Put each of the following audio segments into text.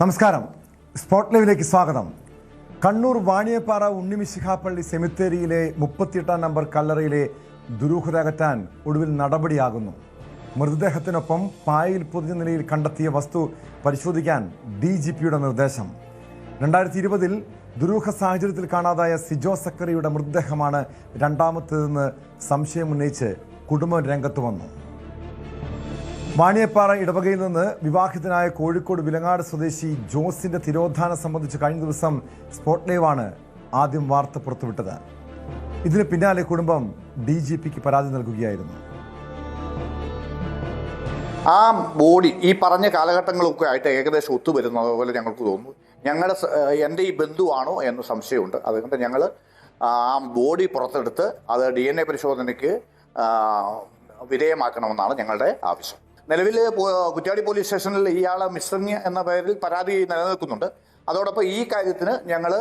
നമസ്കാരം. സ്പോട്ട് ലൈവിലേക്ക് സ്വാഗതം. കണ്ണൂർ വാണിയപ്പാറ ഉണ്ണിമിശിഹാപ്പള്ളി സെമിത്തേരിയിലെ 38 നമ്പർ കല്ലറയിലെ ദുരൂഹത അകറ്റാൻ ഒടുവിൽ നടപടിയാകുന്നു. മൃതദേഹത്തിനൊപ്പം പായയിൽ പൊതിഞ്ഞ നിലയിൽ കണ്ടെത്തിയ വസ്തു പരിശോധിക്കാൻ DGPയുടെ നിർദ്ദേശം. 2020-ൽ ദുരൂഹ സാഹചര്യത്തിൽ കാണാതായ സിജോ സക്കറിയുടെ മൃതദേഹമാണ് രണ്ടാമത്തേതെന്ന് സംശയമുന്നയിച്ച് കുടുംബം രംഗത്ത് വന്നു. വാണിയപ്പാറ ഇടവകയിൽ നിന്ന് വിവാഹിതനായ കോഴിക്കോട് വിലങ്ങാട് സ്വദേശി ജോസിന്റെ തിരോധാനം സംബന്ധിച്ച് കഴിഞ്ഞ ദിവസം സ്പോട്ട് ലൈവാണ് ആദ്യം വാർത്ത പുറത്തുവിട്ടത്. ഇതിന് പിന്നാലെ കുടുംബം DGPക്ക് പരാതി നൽകുകയായിരുന്നു. ആ ബോഡി ഈ പറഞ്ഞ കാലഘട്ടങ്ങളൊക്കെ ആയിട്ട് ഏകദേശം ഒത്തുവരുന്നത് പോലെ ഞങ്ങൾക്ക് തോന്നുന്നു. എൻ്റെ ഈ ബന്ധുവാണോ എന്ന് സംശയമുണ്ട്. അതുകൊണ്ട് ഞങ്ങൾ ആ ബോഡി പുറത്തെടുത്ത് അത് DNA പരിശോധനയ്ക്ക് വിധേയമാക്കണമെന്നാണ് ഞങ്ങളുടെ ആവശ്യം. നിലവിൽ കുറ്റ്യാടി പോലീസ് സ്റ്റേഷനിൽ ഇയാളെ മിശ്രണ്യ എന്ന പേരിൽ പരാതി നിലനിൽക്കുന്നുണ്ട്. അതോടൊപ്പം ഈ കാര്യത്തിന് ഞങ്ങൾ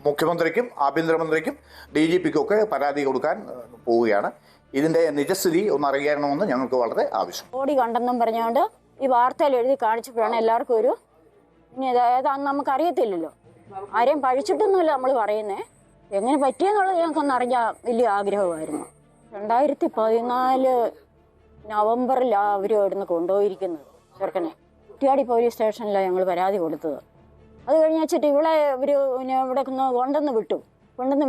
മുഖ്യമന്ത്രിക്കും ആഭ്യന്തരമന്ത്രിക്കും DGPക്കും ഒക്കെ പരാതി കൊടുക്കാൻ പോവുകയാണ്. ഇതിൻ്റെ നിജസ്ഥിതി ഒന്നറിയണമെന്ന് ഞങ്ങൾക്ക് വളരെ ആവശ്യം. ബോഡി കണ്ടെന്നും പറഞ്ഞുകൊണ്ട് ഈ വാർത്തയിൽ എഴുതി കാണിച്ചപ്പോഴാണ് എല്ലാവർക്കും ഒരു ഇനി ഏതാണെന്ന് നമുക്കറിയത്തില്ലല്ലോ. ആരെയും പഴിച്ചിട്ടൊന്നുമില്ല നമ്മൾ പറയുന്നത്. എങ്ങനെ പറ്റിയെന്നുള്ളത് ഞങ്ങൾക്കൊന്ന് അറിയാൻ വലിയ ആഗ്രഹമായിരുന്നു. 2014 നവംബറിലാണ് അവർ ഇവിടുന്ന് കൊണ്ടുപോയിരിക്കുന്നത് ചെറുക്കനെ. കുറ്റ്യാടി പോലീസ് സ്റ്റേഷനിലാണ് ഞങ്ങൾ പരാതി കൊടുത്തത്. അത് കഴിഞ്ഞ് വെച്ചിട്ട് ഇവിടെ ഇവിടെ കൊണ്ടുവന്ന്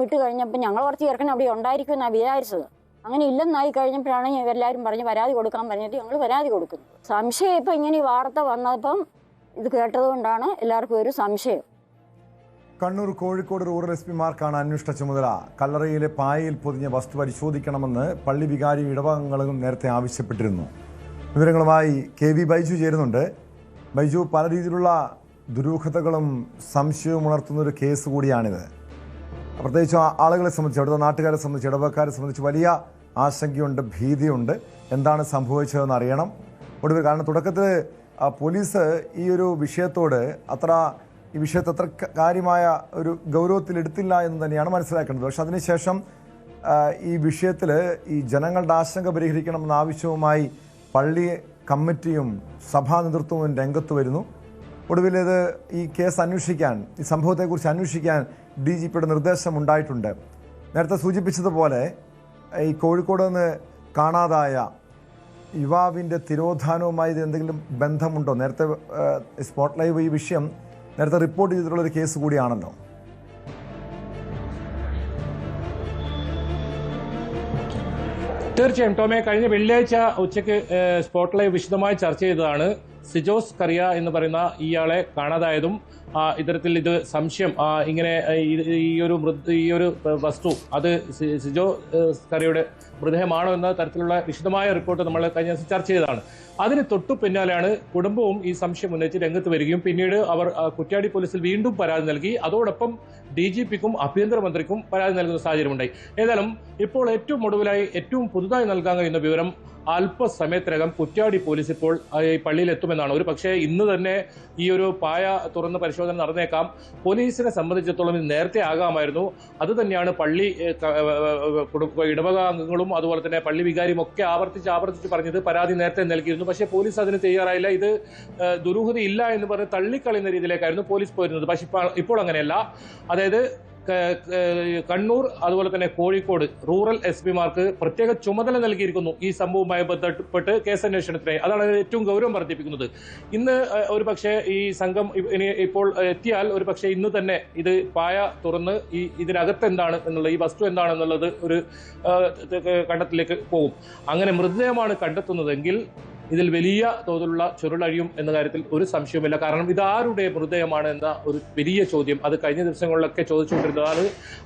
വിട്ടു കഴിഞ്ഞപ്പോൾ ഞങ്ങൾ കുറച്ച് ചെറുക്കൻ അവിടെ ഉണ്ടായിരിക്കുമെന്നാണ് വിചാരിച്ചത്. അങ്ങനെ ഇല്ലെന്നായി കഴിഞ്ഞപ്പോഴാണ് എല്ലാവരും പറഞ്ഞ് പരാതി കൊടുക്കാൻ പറഞ്ഞിട്ട് ഞങ്ങൾ പരാതി കൊടുക്കുന്നത്. സംശയം ഇപ്പം ഇങ്ങനെ ഈ വാർത്ത വന്നപ്പം ഇത് കേട്ടതുകൊണ്ടാണ് എല്ലാവർക്കും ഒരു സംശയം. കണ്ണൂർ കോഴിക്കോട് റൂറൽ SP-മാർക്കാണ് അന്വേഷണ ചുമതല. കല്ലറയിലെ പായയിൽ പൊതിഞ്ഞ വസ്തു പരിശോധിക്കണമെന്ന് പള്ളി വികാരി ഇടവകങ്ങളും നേരത്തെ ആവശ്യപ്പെട്ടിരുന്നു. വിവരങ്ങളുമായി KV ബൈജു ചേരുന്നുണ്ട്. ബൈജു, പല രീതിയിലുള്ള ദുരൂഹതകളും സംശയവും ഉണർത്തുന്ന ഒരു കേസ് കൂടിയാണിത്. പ്രത്യേകിച്ച് ആളുകളെ സംബന്ധിച്ച്, അവിടുത്തെ നാട്ടുകാരെ സംബന്ധിച്ച്, ഇടവക്കാരെ സംബന്ധിച്ച് വലിയ ആശങ്കയുണ്ട്, ഭീതിയുണ്ട്. എന്താണ് സംഭവിച്ചതെന്ന് അറിയണം. ഒടുവിൽ കാരണം തുടക്കത്തിൽ പോലീസ് ഈ ഒരു വിഷയത്തോട് ഈ വിഷയത്തെ അത്ര കാര്യമായ ഒരു ഗൗരവത്തിലെടുത്തില്ല എന്ന് തന്നെയാണ് മനസ്സിലാക്കേണ്ടത്. പക്ഷെ അതിനുശേഷം ഈ വിഷയത്തിൽ ഈ ജനങ്ങളുടെ ആശങ്ക പരിഹരിക്കണമെന്ന ആവശ്യവുമായി പള്ളി കമ്മിറ്റിയും സഭാ നേതൃത്വവും രംഗത്ത് വരുന്നു. ഒടുവിൽ ഈ കേസ് അന്വേഷിക്കാൻ, ഈ സംഭവത്തെക്കുറിച്ച് അന്വേഷിക്കാൻ DGPയുടെ നിർദ്ദേശമുണ്ടായിട്ടുണ്ട്. നേരത്തെ സൂചിപ്പിച്ചതുപോലെ ഈ കോഴിക്കോട് നിന്ന് കാണാതായ യുവാവിൻ്റെ തിരോധാനവുമായി ഇത് എന്തെങ്കിലും ബന്ധമുണ്ടോ? നേരത്തെ സ്പോട്ട് ലൈവ് ഈ വിഷയം നേരത്തെ റിപ്പോർട്ട് ചെയ്തിട്ടുള്ളൊരു കേസ് കൂടിയാണല്ലോ. തീർച്ചയായും ടോമെ, കഴിഞ്ഞ വെള്ളിയാഴ്ച ഉച്ചയ്ക്ക് സ്പോട്ട് ലൈവ് വിശദമായി ചർച്ച ചെയ്തതാണ് സിജോസ് കറിയ എന്ന് പറയുന്ന ഇയാളെ കാണാതായതും ഇത്തരത്തിൽ ഇത് സംശയം ഇങ്ങനെ ഈ ഒരു വസ്തു അത് സിജോ കറിയുടെ മൃതദേഹമാണോ എന്ന തരത്തിലുള്ള വിശദമായ റിപ്പോർട്ട് നമ്മൾ കഴിഞ്ഞ ദിവസം ചർച്ച ചെയ്തതാണ്. അതിന് തൊട്ടു പിന്നാലെയാണ് കുടുംബവും ഈ സംശയം ഉന്നയിച്ച് രംഗത്ത് വരികയും പിന്നീട് അവർ കുറ്റ്യാടി പോലീസിൽ വീണ്ടും പരാതി നൽകി. അതോടൊപ്പം DGPക്കും ആഭ്യന്തരമന്ത്രിക്കും പരാതി നൽകുന്ന സാഹചര്യമുണ്ടായി. ഏതായാലും ഇപ്പോൾ ഏറ്റവും ഒടുവിലായി ഏറ്റവും പുതുതായി നൽകാൻ കഴിയുന്ന വിവരം അല്പസമയത്തിനകം കുറ്റ്യാടി പോലീസ് ഇപ്പോൾ ഈ പള്ളിയിൽ എത്തുമെന്നാണ്. ഒരു പക്ഷേ ഇന്ന് തന്നെ ഈ ഒരു പായ തുറന്ന് പരിശോധന നടന്നേക്കാം. പോലീസിനെ സംബന്ധിച്ചിടത്തോളം ഇത് നേരത്തെ ആകാമായിരുന്നു. അത് തന്നെയാണ് പള്ളി ഇടവക അംഗങ്ങളും അതുപോലെ തന്നെ പള്ളി വികാരിയും ഒക്കെ ആവർത്തിച്ച് പറഞ്ഞത്. പരാതി നേരത്തെ നൽകിയിരുന്നു. പക്ഷേ പോലീസ് അതിന് തയ്യാറായില്ല. ഇത് ദുരൂഹതയില്ല എന്ന് പറഞ്ഞ് തള്ളിക്കളയുന്ന രീതിയിലേക്കായിരുന്നു പോലീസ് പോയിരുന്നത്. പക്ഷേ ഇപ്പോൾ അങ്ങനെയല്ല. അതായത് കണ്ണൂർ അതുപോലെ തന്നെ കോഴിക്കോട് റൂറൽ SP-മാർക്ക് പ്രത്യേക ചുമതല നൽകിയിരിക്കുന്നു ഈ സംഭവവുമായി ബന്ധപ്പെട്ട് കേസന്വേഷണത്തിനായി. അതാണ് ഏറ്റവും ഗൗരവം വർദ്ധിപ്പിക്കുന്നത്. ഇന്ന് ഒരു പക്ഷേ ഈ സംഘം ഇപ്പോൾ എത്തിയാൽ ഒരു പക്ഷേ ഇന്ന് തന്നെ ഇത് പായ തുറന്ന് ഇതിനകത്ത് എന്താണ് എന്നുള്ളത്, ഈ വസ്തു എന്താണെന്നുള്ളത് ഒരു കണ്ടെത്തലിലേക്ക് പോകും. അങ്ങനെ മൃതദേഹമാണ് കണ്ടെത്തുന്നതെങ്കിൽ ഇതിൽ വലിയ തോതിലുള്ള ചുരുളഴിയും എന്ന കാര്യത്തിൽ ഒരു സംശയവുമില്ല. കാരണം ഇതാരുടെ മൃതദേഹമാണ് എന്ന ഒരു വലിയ ചോദ്യം അത് കഴിഞ്ഞ ദിവസങ്ങളിലൊക്കെ ചോദിച്ചുകൊണ്ടിരുന്നതാണ്.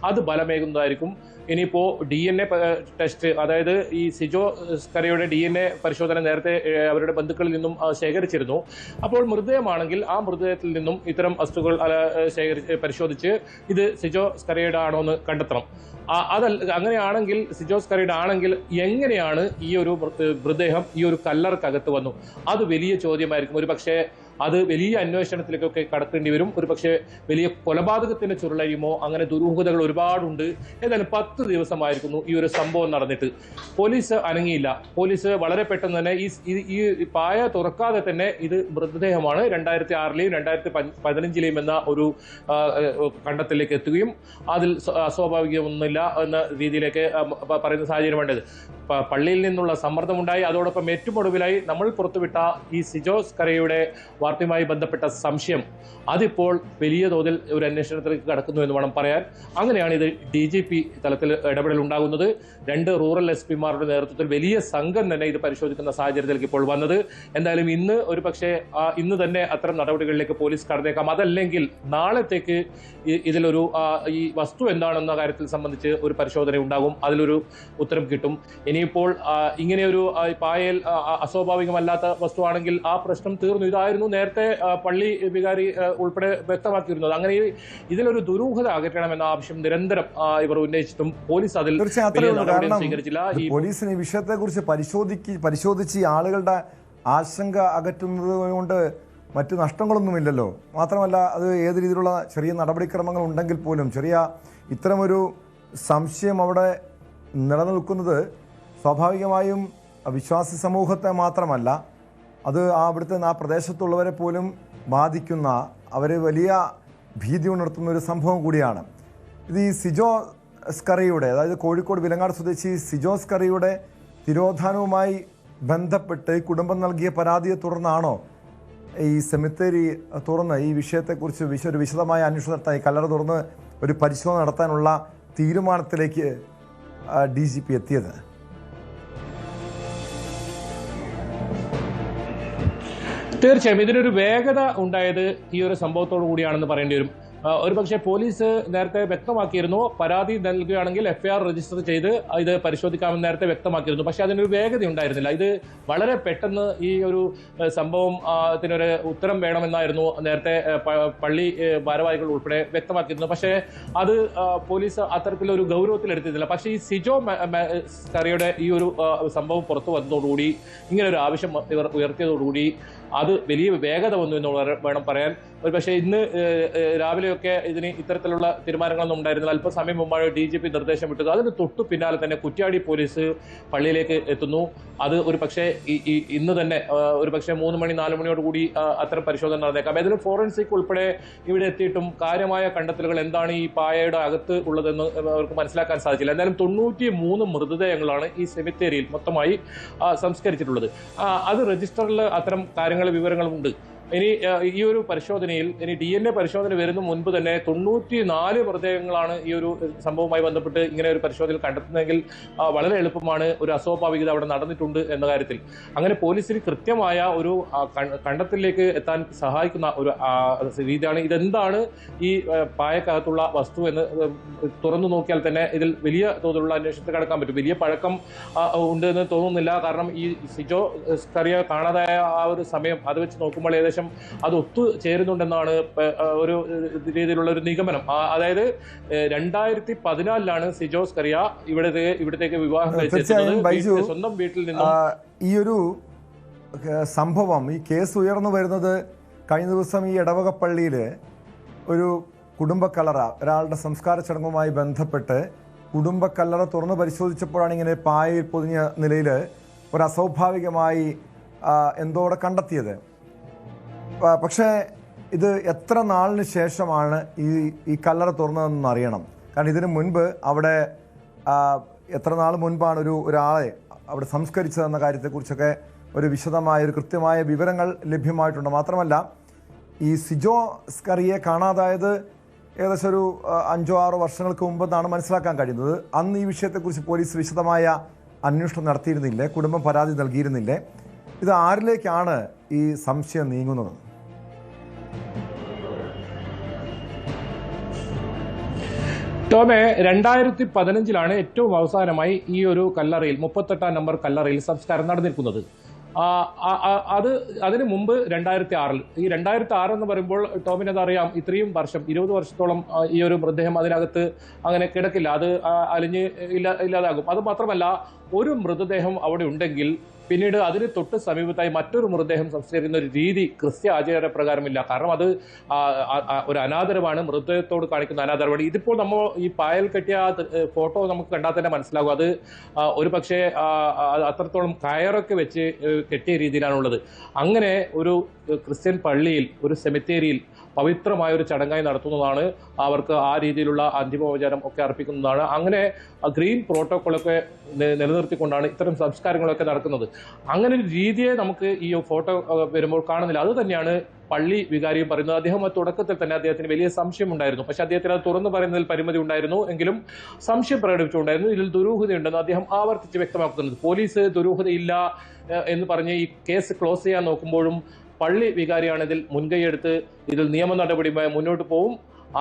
അത് ബലമേകുന്നതായിരിക്കും. ഇനിയിപ്പോൾ DNA ടെസ്റ്റ്, അതായത് ഈ സിജോ കറിയുടെ DNA പരിശോധന നേരത്തെ അവരുടെ ബന്ധുക്കളിൽ നിന്നും ശേഖരിച്ചിരുന്നു. അപ്പോൾ മൃതദേഹമാണെങ്കിൽ ആ മൃതദേഹത്തിൽ നിന്നും ഇത്തരം വസ്തുക്കൾ പരിശോധിച്ച് ഇത് സിജോ കറിയുടെ ആണോ എന്ന് കണ്ടെത്തണം. അങ്ങനെയാണെങ്കിൽ സിജോസ് കറിയുടെ ആണെങ്കിൽ എങ്ങനെയാണ് ഈ ഒരു മൃതദേഹം ഈ ഒരു കല്ലറക്കകത്ത് വന്നു? അത് വലിയ ചോദ്യമായിരിക്കും. ഒരു പക്ഷേ അത് വലിയ അന്വേഷണത്തിലേക്കൊക്കെ കടത്തേണ്ടി വരും. ഒരു പക്ഷേ വലിയ കൊലപാതകത്തിന്റെ ചുരുളഴിയുമോ അങ്ങനെ ദുരൂഹതകൾ ഒരുപാടുണ്ട്. ഏതായാലും 10 ദിവസമായിരിക്കുന്നു ഈ ഒരു സംഭവം നടന്നിട്ട്. പോലീസ് അനങ്ങിയില്ല. പോലീസ് വളരെ പെട്ടെന്ന് തന്നെ ഈ പായ തുറക്കാതെ തന്നെ ഇത് മൃതദേഹമാണ് 2006-ലെയും 2015-ലെയും എന്ന ഒരു കണ്ടെത്തലിലേക്ക് എത്തുകയും അതിൽ അസ്വാഭാവികമൊന്നുമില്ല എന്ന രീതിയിലേക്ക് പറയുന്ന സാഹചര്യമുണ്ടത്. പള്ളിയിൽ നിന്നുള്ള സമ്മർദ്ദമുണ്ടായി. അതോടൊപ്പം ഏറ്റവും ഒടുവിലായി നമ്മൾ പുറത്തുവിട്ട ഈ സിജോസ് കറിയയുടെ വാർത്തയുമായി ബന്ധപ്പെട്ട സംശയം അതിപ്പോൾ വലിയ തോതിൽ ഒരു അന്വേഷണത്തിലേക്ക് കടക്കുന്നു എന്ന് വേണം പറയാൻ. അങ്ങനെയാണ് ഇത് DGP തലത്തിൽ ഇടപെടൽ ഉണ്ടാകുന്നത്. 2 റൂറൽ SP-മാരുടെ നേതൃത്വത്തിൽ വലിയ സംഘം തന്നെ ഇത് പരിശോധിക്കുന്ന സാഹചര്യത്തിലേക്ക് ഇപ്പോൾ വന്നത്. എന്തായാലും ഇന്ന് ഒരു പക്ഷേ ഇന്ന് തന്നെ അത്തരം നടപടികളിലേക്ക് പോലീസ് കടന്നേക്കാം. അതല്ലെങ്കിൽ നാളത്തേക്ക് ഇതിലൊരു ഈ വസ്തു എന്താണെന്ന കാര്യത്തിൽ സംബന്ധിച്ച് ഒരു പരിശോധന ഉണ്ടാകും. അതിലൊരു ഉത്തരം കിട്ടും. ഇനിയിപ്പോൾ ഇങ്ങനെയൊരു പായൽ അസ്വാഭാവികമല്ലാത്ത വസ്തുവാണെങ്കിൽ ആ പ്രശ്നം തീർന്നു. ഇതായിരുന്നു നേരത്തെ പള്ളി വികാരി ഉൾപ്പെടെ വ്യക്തമാക്കിയിരുന്നത്. അങ്ങനെ ഇതിലൊരു ദുരൂഹത അകറ്റണമെന്ന ആവശ്യം നിരന്തരം ഇവർ ഉന്നയിച്ചിട്ടും പോലീസ് അതിൽ സ്വീകരിച്ചില്ല. പോലീസിന് ഈ വിഷയത്തെക്കുറിച്ച് പരിശോധിച്ച് ആളുകളുടെ ആശങ്ക അകറ്റുന്നത് കൊണ്ട് മറ്റ് നഷ്ടങ്ങളൊന്നുമില്ലല്ലോ. മാത്രമല്ല അത് ഏത് രീതിയിലുള്ള ചെറിയ നടപടിക്രമങ്ങൾ ഉണ്ടെങ്കിൽ പോലും ചെറിയ ഇത്തരമൊരു സംശയം അവിടെ നിലനിൽക്കുന്നത് സ്വാഭാവികമായും വിശ്വാസി സമൂഹത്തെ മാത്രമല്ല, അത് അവിടുത്തെ ആ പ്രദേശത്തുള്ളവരെ പോലും ബാധിക്കുന്ന, അവർ വലിയ ഭീതി ഉണർത്തുന്ന ഒരു സംഭവം കൂടിയാണ്. ഇത് ഈ സിജോസ് കറിയുടെ, അതായത് കോഴിക്കോട് വിലങ്ങാട് സ്വദേശി സിജോസ് കറിയുടെ തിരോധാനവുമായി ബന്ധപ്പെട്ട് കുടുംബം നൽകിയ പരാതിയെ തുടർന്നാണോ ഈ സെമിത്തേരി തുറന്ന് ഈ വിഷയത്തെക്കുറിച്ച് ഒരു വിശദമായ അന്വേഷണം നടത്താൻ, കല്ലറ തുറന്ന് ഒരു പരിശോധന നടത്താനുള്ള തീരുമാനത്തിലേക്ക് DGP എത്തിയത്? തീർച്ചയായും ഇതിനൊരു വേഗത ഉണ്ടായത് ഈ ഒരു സംഭവത്തോടു കൂടിയാണെന്ന് പറയേണ്ടി വരും. ഒരുപക്ഷെ പോലീസ് നേരത്തെ വ്യക്തമാക്കിയിരുന്നു, പരാതി നൽകുകയാണെങ്കിൽ FIR രജിസ്റ്റർ ചെയ്ത് ഇത് പരിശോധിക്കാമെന്ന് നേരത്തെ വ്യക്തമാക്കിയിരുന്നു. പക്ഷെ അതിനൊരു വേഗത ഉണ്ടായിരുന്നില്ല. ഇത് വളരെ പെട്ടെന്ന് ഈ ഒരു സംഭവം ഇതിനൊരു ഉത്തരം വേണമെന്നായിരുന്നു നേരത്തെ പള്ളി ഭാരവാഹികൾ ഉൾപ്പെടെ വ്യക്തമാക്കിയിരുന്നു. പക്ഷേ അത് പോലീസ് അത്തരത്തിലൊരു ഗൗരവത്തിലെടുത്തിരുന്നില്ല. പക്ഷേ ഈ സിജോ കറിയുടെ ഈ ഒരു സംഭവം പുറത്തു വന്നതോടുകൂടി, ഇങ്ങനെ ഒരു ആവശ്യം ഇവർ ഉയർത്തിയതോടുകൂടി അത് വലിയ വേഗത വന്നു എന്ന് വേണം പറയാൻ. ഒരുപക്ഷെ ഇന്ന് രാവിലെയൊക്കെ ഇതിന് ഇത്തരത്തിലുള്ള തീരുമാനങ്ങളൊന്നും ഉണ്ടായിരുന്നില്ല. അല്പസമയം മുമ്പാണ് DGP നിർദ്ദേശം വിട്ടത്. അതിന് തൊട്ടു പിന്നാലെ തന്നെ കുറ്റ്യാടി പോലീസ് പള്ളിയിലേക്ക് എത്തുന്നു. അത് ഒരു പക്ഷേ ഇന്ന് തന്നെ ഒരു പക്ഷേ 3 മണി 4 മണിയോട് കൂടി അത്തരം പരിശോധന നടന്നേക്കാം. ഏതായാലും ഫോറൻസിക് ഉൾപ്പെടെ ഇവിടെ എത്തിയിട്ടും കാര്യമായ കണ്ടെത്തലുകൾ എന്താണ് ഈ പായയുടെ അകത്ത് ഉള്ളതെന്ന് അവർക്ക് മനസ്സിലാക്കാൻ സാധിച്ചില്ല. എന്തായാലും 93 മൃതദേഹങ്ങളാണ് ഈ സെമിത്തേരിയിൽ മൊത്തമായി സംസ്കരിച്ചിട്ടുള്ളത്. അത് രജിസ്റ്ററിൽ അത്തരം വിവരങ്ങളും ഉണ്ട്. ഇനി ഈ ഒരു പരിശോധനയിൽ ഇനി DNA പരിശോധന വരുന്ന മുൻപ് തന്നെ 94 മൃതദേഹങ്ങളാണ് ഈ ഒരു സംഭവവുമായി ബന്ധപ്പെട്ട് ഇങ്ങനെ ഒരു പരിശോധനയിൽ കണ്ടെത്തുന്നതെങ്കിൽ വളരെ എളുപ്പമാണ് ഒരു അസ്വാഭാവികത അവിടെ നടന്നിട്ടുണ്ട് എന്ന കാര്യത്തിൽ. അങ്ങനെ പോലീസിന് കൃത്യമായ ഒരു കണ്ടെത്തലിലേക്ക് എത്താൻ സഹായിക്കുന്ന ഒരു രീതിയാണ്. ഇതെന്താണ് ഈ പായക്കകത്തുള്ള വസ്തു എന്ന് തുറന്നു നോക്കിയാൽ തന്നെ ഇതിൽ വലിയ തോതിലുള്ള അന്വേഷണത്തിൽ കടക്കാൻ പറ്റും. വലിയ പഴക്കം ഉണ്ട് എന്ന് തോന്നുന്നില്ല. കാരണം ഈ സിജോ കറിയ കാണാതായ ആ ഒരു സമയം അത് വെച്ച് നോക്കുമ്പോൾ ഏകദേശം അത് ഒത്തുചേരുന്നുണ്ടെന്നാണ് ഒരു രീതിയിലുള്ള ഒരു നിഗമനം. അതായത് 2014-ലാണ് സിജോസ് കറിയ ഇവിടത്തേക്ക് വിവാഹം കഴിച്ചത്. സ്വന്തം വീട്ടിൽ നിന്നും ഈ ഒരു സംഭവം, ഈ കേസ് ഉയർന്നു വരുന്നത് കഴിഞ്ഞ ദിവസം ഈ ഇടവക പള്ളിയിൽ ഒരു കുടുംബക്കല്ലറ, ഒരാളുടെ സംസ്കാര ചടങ്ങുമായി ബന്ധപ്പെട്ട് കുടുംബക്കല്ലറ തുറന്ന് പരിശോധിച്ചപ്പോഴാണ് ഇങ്ങനെ പായയിൽ പൊതിഞ്ഞ നിലയിൽ ഒരു അസ്വാഭാവികമായി എന്തോടെ കണ്ടെത്തിയത്. പക്ഷേ ഇത് എത്ര നാളിന് ശേഷമാണ് ഈ കല്ലറ തുറന്നതെന്ന് അറിയണം. കാരണം ഇതിനു മുൻപ് അവിടെ എത്ര നാൾ മുൻപാണ് ഒരാളെ അവിടെ സംസ്കരിച്ചതെന്ന കാര്യത്തെക്കുറിച്ചൊക്കെ ഒരു വിശദമായ ഒരു കൃത്യമായ വിവരങ്ങൾ ലഭ്യമായിട്ടുണ്ട്. മാത്രമല്ല ഈ സിജോസ് കറിയെ കാണാതായത് ഏകദേശം ഒരു 5-6 വർഷങ്ങൾക്ക് മുമ്പെന്നാണ് മനസ്സിലാക്കാൻ കഴിയുന്നത്. അന്ന് ഈ വിഷയത്തെക്കുറിച്ച് പോലീസ് വിശദമായ അന്വേഷണം നടത്തിയിരുന്നില്ലേ? കുടുംബം പരാതി നൽകിയിരുന്നില്ലേ? ഇത് ആരിലേക്കാണ് ഈ സംശയം നീങ്ങുന്നത്? ടോമെ, 2015-ലാണ് ഏറ്റവും അവസാനമായി ഈ ഒരു കല്ലറയിൽ 38-ാം നമ്പർ കല്ലറയിൽ സംസ്കാരം നടന്നിരിക്കുന്നത്. അതിന് മുമ്പ് 2006-ൽ, ഈ 2006 എന്ന് പറയുമ്പോൾ ടോമിനതറിയാം, ഇത്രയും വർഷം 20 വർഷത്തോളം ഈ ഒരു മൃതദേഹം അതിനകത്ത് അങ്ങനെ കിടക്കില്ല. അത് അലിഞ്ഞ് ഇല്ലാതാകും. അത് മാത്രമല്ല, ഒരു മൃതദേഹം അവിടെ ഉണ്ടെങ്കിൽ പിന്നീട് അതിന് തൊട്ട് സമീപത്തായി മറ്റൊരു മൃതദേഹം സംസ്കരിക്കുന്ന ഒരു രീതി ക്രിസ്ത്യ ആചാരപ്രകാരമില്ല. കാരണം അത് ഒരു അനാദരവാണ്, മൃതദേഹത്തോട് കാണിക്കുന്ന അനാദരവാണ്. ഇതിപ്പോൾ നമ്മൾ ഈ പായൽ കെട്ടിയ ഫോട്ടോ നമുക്ക് കണ്ടാൽ തന്നെ മനസ്സിലാകും. അത് ഒരു പക്ഷേ അത്രത്തോളം കയറൊക്കെ വെച്ച് കെട്ടിയ രീതിയിലാണുള്ളത്. അങ്ങനെ ഒരു ക്രിസ്ത്യൻ പള്ളിയിൽ, ഒരു സെമിത്തേരിയിൽ പവിത്രമായ ഒരു ചടങ്ങായി നടത്തുന്നതാണ്. അവർക്ക് ആ രീതിയിലുള്ള അന്തിമോപചാരം ഒക്കെ അർപ്പിക്കുന്നതാണ്. അങ്ങനെ ഗ്രീൻ പ്രോട്ടോക്കോളൊക്കെ നിലനിർത്തിക്കൊണ്ടാണ് ഇത്തരം സംസ്കാരങ്ങളൊക്കെ നടക്കുന്നത്. അങ്ങനെ ഒരു രീതിയെ നമുക്ക് ഈ ഫോട്ടോ വരുമ്പോൾ കാണുന്നില്ല. അത് തന്നെയാണ് പള്ളി വികാരിയും പറയുന്നത്. അദ്ദേഹം തുടക്കത്തിൽ തന്നെ അദ്ദേഹത്തിന് വലിയ സംശയം ഉണ്ടായിരുന്നു. പക്ഷെ അദ്ദേഹത്തിന് അത് തുറന്നു പറയുന്നതിൽ പരിമിതി ഉണ്ടായിരുന്നു. എങ്കിലും സംശയം പ്രകടിപ്പിച്ചുകൊണ്ടായിരുന്നു. ഇതിൽ ദുരൂഹതയുണ്ടെന്ന് അദ്ദേഹം ആവർത്തിച്ച് വ്യക്തമാക്കുന്നത്. പോലീസ് ദുരൂഹതയില്ല എന്ന് പറഞ്ഞ് ഈ കേസ് ക്ലോസ് ചെയ്യാൻ നോക്കുമ്പോഴും പള്ളി വികാരിയാണ് ഇതിൽ മുൻകൈയെടുത്ത് ഇതിൽ നിയമ നടപടിയുമായി മുന്നോട്ട് പോവും.